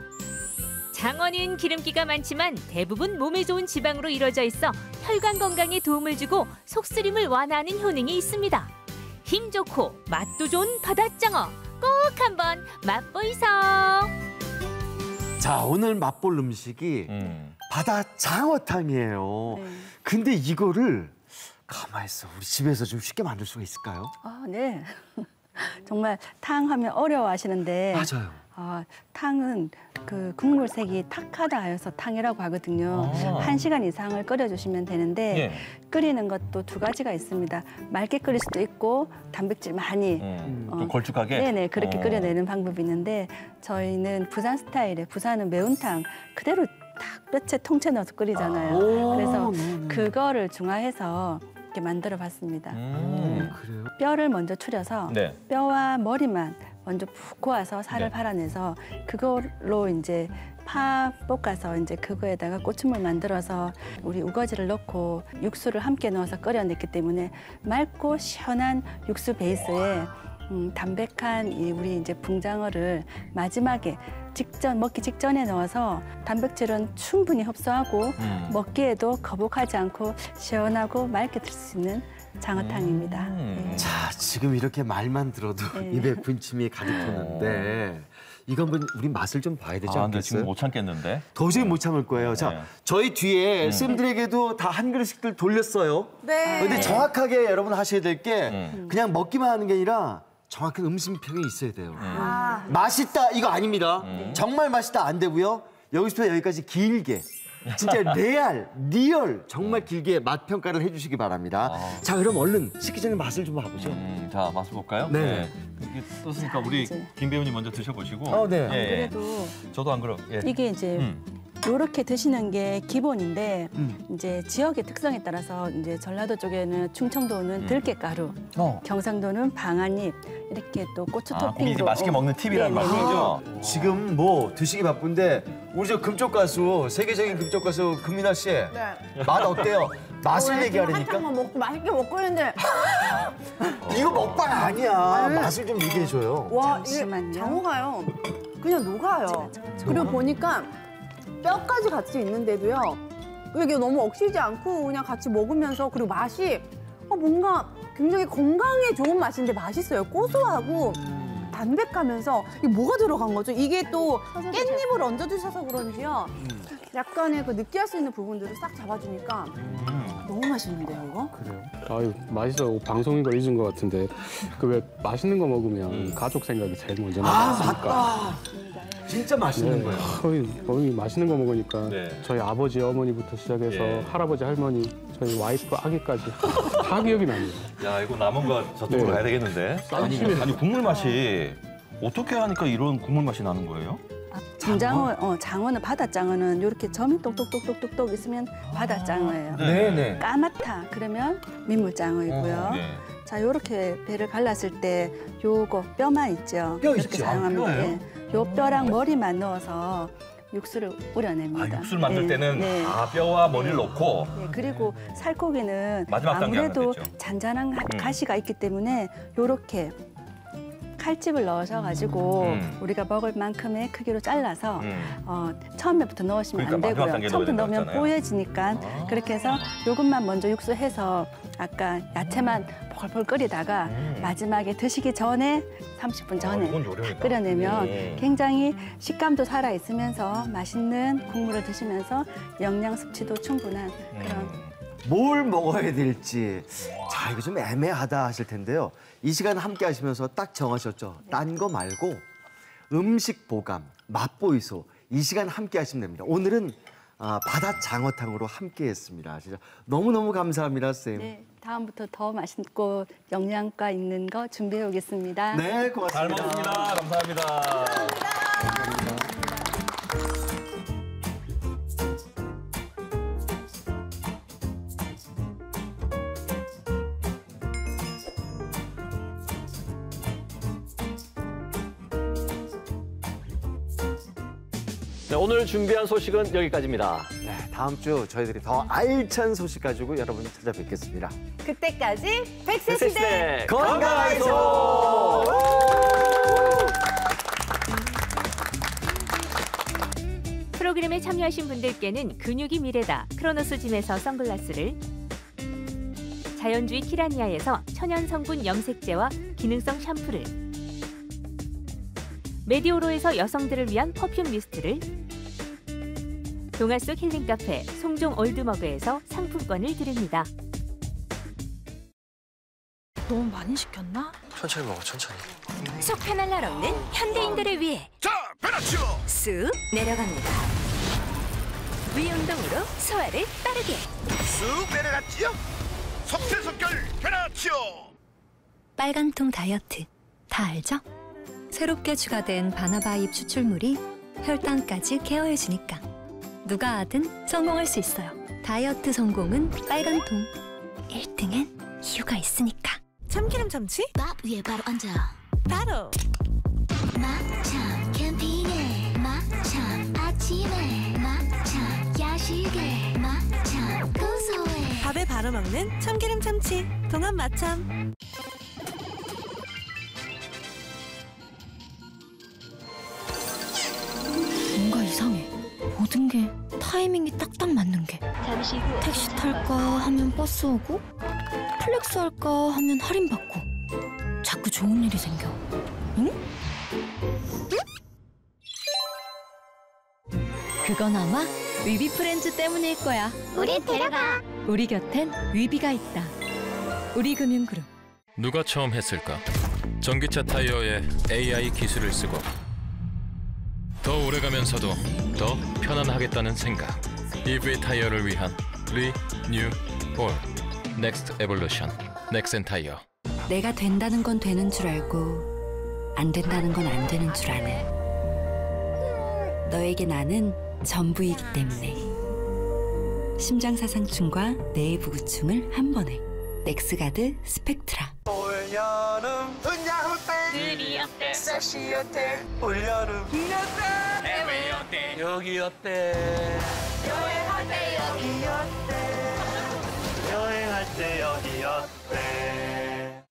장어는 기름기가 많지만 대부분 몸에 좋은 지방으로 이루어져 있어 혈관 건강에 도움을 주고 속쓰림을 완화하는 효능이 있습니다. 힘 좋고 맛도 좋은 바닷장어 꼭 한번 맛보이소. 자, 오늘 맛볼 음식이 바다장어탕이에요. 근데 이거를 가만히 있어. 우리 집에서 좀 쉽게 만들 수가 있을까요? 네. 정말 탕 하면 어려워하시는데 맞아요. 탕은 그 국물 색이 탁하다 해서 탕이라고 하거든요. 1시간 이상을 끓여주시면 되는데 끓이는 것도 두 가지가 있습니다. 맑게 끓일 수도 있고 단백질 많이 좀 걸쭉하게? 네네, 그렇게 끓여내는 방법이 있는데 저희는 부산 스타일의 부산은 매운탕 그대로 딱 뼈채 통째 넣어서 끓이잖아요. 그래서 그거를 중화해서 이렇게 만들어봤습니다. 그래요? 뼈를 먼저 추려서 뼈와 머리만 먼저 푹 고아서 살을 발라내서 그걸로 이제 파 볶아서 이제 그거에다가 고추물 만들어서 우리 우거지를 넣고 육수를 함께 넣어서 끓여냈기 때문에 맑고 시원한 육수 베이스에 담백한 우리 이제 붕장어를 마지막에 먹기 직전에 넣어서 단백질은 충분히 흡수하고 먹기에도 거북하지 않고 시원하고 맑게 드실 수 있는 장어탕입니다. 자, 지금 이렇게 말만 들어도 입에 군침이 가득 도는데 이거 한번 우리 맛을 좀 봐야 되지 않겠어요? 근데 지금 못 참겠는데. 도저히 못 참을 거예요. 자, 저희 뒤에 쌤들에게도 다 한 그릇씩들 돌렸어요. 네. 근데 정확하게 여러분 하셔야 될 게 그냥 먹기만 하는 게 아니라 정확한 음식평이 있어야 돼요. 맛있다 이거 아닙니다. 정말 맛있다 안 되고요. 여기서부터 여기까지 길게 진짜 리얼 정말 길게 맛 평가를 해주시기 바랍니다. 자, 그럼 얼른 식기 전에 맛을 좀 봐보죠. 자, 맛을 볼까요? 네. 이게 떴으니까 우리 김 배우님 먼저 드셔보시고. 네. 안 그래도 저도 안 그럼. 이게 이제 요렇게 드시는 게 기본인데 이제 지역의 특성에 따라서 이제 전라도 쪽에는 충청도는 들깨가루, 경상도는 방아잎 이렇게 또 고추 토핑도 이제 맛있게 먹는 팁이라는 말씀이죠. 지금 뭐 드시기 바쁜데 우리 저 금쪽 가수 세계적인 금쪽 가수 금민아 씨 맛 어때요? 맛을 얘기하려니까 한창만 먹고 맛있게 먹고 있는데 이거 먹방 아니야. 맛을 좀 얘기해줘요. 와, 이게 장어가요. 그냥 녹아요. 그리고 보니까 뼈까지 같이 있는데도요. 이게 너무 억시지 않고 그냥 같이 먹으면서 그리고 맛이 뭔가 굉장히 건강에 좋은 맛인데 맛있어요. 고소하고 담백하면서 이게 뭐가 들어간 거죠? 이게 또 깻잎을 얹어주셔서 그런지요. 약간의 그 느끼할 수 있는 부분들을 싹 잡아주니까 너무 맛있는데요, 이거? 그래요? 아유, 맛있어. 방송인 거 잊은 것 같은데 그 왜 맛있는 거 먹으면 가족 생각이 제일 먼저 나지 않습니까? 맞다. 진짜 맛있는 거예요. 거의 맛있는 거 먹으니까 저희 아버지, 어머니부터 시작해서 할아버지, 할머니, 저희 와이프, 아기까지 다 기억이 납니다. 야, 이거 남은 거 저쪽으로 가야 되겠는데. 아니 국물 맛이 어떻게 하니까 이런 국물 맛이 나는 거예요? 장어는 바닷장어는 이렇게 점이 똑똑똑똑똑 있으면 바닷장어예요. 네네. 까맣다 그러면 민물장어이고요. 자, 요렇게 배를 갈랐을 때 요거 뼈만 있죠. 뼈 이렇게 있죠. 사용합니다. 뼈예요? 요 뼈랑 머리만 넣어서 육수를 우려냅니다. 육수를 만들 때는 뼈와 머리를 넣고. 그리고 살코기는 마지막 단계 아무래도 하면 되죠. 잔잔한 가시가 있기 때문에 요렇게 칼집을 넣으셔가지고 우리가 먹을 만큼의 크기로 잘라서 처음에부터 넣으시면 안 되고요. 처음부터 넣으면 뽀얘지니까 그렇게 해서 요것만 먼저 육수해서 아까 야채만 펄펄 끓이다가 마지막에 드시기 전에 30분 전에 끓여내면 굉장히 식감도 살아있으면서 맛있는 국물을 드시면서 영양 섭취도 충분한 그런 뭘 먹어야 될지 자 이거 좀 애매하다 하실 텐데요. 이 시간 함께 하시면서 딱 정하셨죠. 딴 거 말고 음식 보감, 맛보이소 이 시간 함께 하시면 됩니다. 오늘은 바다 장어탕으로 함께 했습니다. 진짜 너무너무 감사합니다, 쌤. 네, 다음부터 더 맛있고 영양가 있는 거 준비해 오겠습니다. 네, 고맙습니다. 잘 먹습니다. 감사합니다. 네, 오늘 준비한 소식은 여기까지입니다. 네, 다음 주 저희들이 더 알찬 소식 가지고 여러분을 찾아뵙겠습니다. 그때까지 100세 시대 건강하이소! 프로그램에 참여하신 분들께는 근육이 미래다 크로노스 짐에서 선글라스를, 자연주의 키라니아에서 천연 성분 염색제와 기능성 샴푸를, 메디오로에서 여성들을 위한 퍼퓸 미스트를, 동화 속 힐링 카페 송종 올드머그에서 상품권을 드립니다. 너무 많이 시켰나? 천천히 먹어, 천천히. 속 편할 날 없는 현대인들을 위해 자, 베라치오! 쑥 내려갑니다. 위 운동으로 소화를 빠르게. 쑥 내려갔지요? 속태속결 베라치오! 빨간통 다이어트 다 알죠? 새롭게 추가된 바나바잎 추출물이 혈당까지 케어해주니까 누가 하든 성공할 수 있어요. 다이어트 성공은 빨간통. 1등은 이유가 있으니까. 참기름 참치? 밥 위에 바로 앉아. 바로 막창 캠핑에 막창 아침에 막창 야식에 막창 고소해. 밥에 바로 먹는 참기름 참치 동안 마참. 뭔가 이상해. 모든 게 타이밍이 딱딱 맞는 게. 잠시 후 택시 탈까 하면 버스 오고, 플렉스 할까 하면 할인받고. 자꾸 좋은 일이 생겨. 응? 그건 아마 위비 프렌즈 때문일 거야. 우리 데려가. 우리 곁엔 위비가 있다. 우리금융그룹. 누가 처음 했을까? 전기차 타이어에 AI 기술을 쓰고 더 오래가면서도 더 편안하겠다는 생각. EV 타이어를 위한 리뉴얼 넥스트 에볼루션 넥센 타이어. 내가 된다는 건 되는 줄 알고 안 된다는 건 안 되는 줄 아는 너에게 나는 전부이기 때문에 심장사상충과 내부 구충을 한 번에 넥스가드 스펙트라. 올여름 은야호텔 들이 어때? 섹시 어때? 올여름 어때? 해외 어때? 여기 어때? 여행할 때 여기 어때? 여행할 때 여기 어때?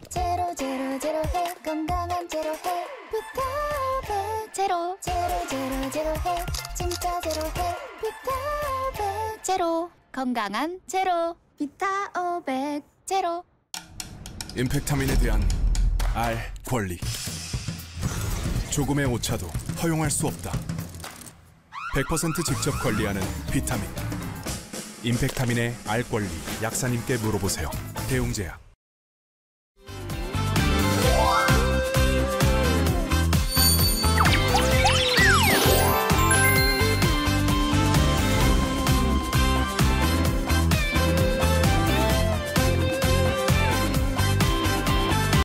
제로 제로 제로 해 건강한 제로 해 비타백 제로 제로 제로 제로 해 진짜 제로 해 비타백 제로 건강한 제로 비타오백 제로. 임팩타민에 대한 알 권리. 조금의 오차도 허용할 수 없다. 100% 직접 관리하는 비타민. 임팩타민의 알 권리. 약사님께 물어보세요. 대웅제약.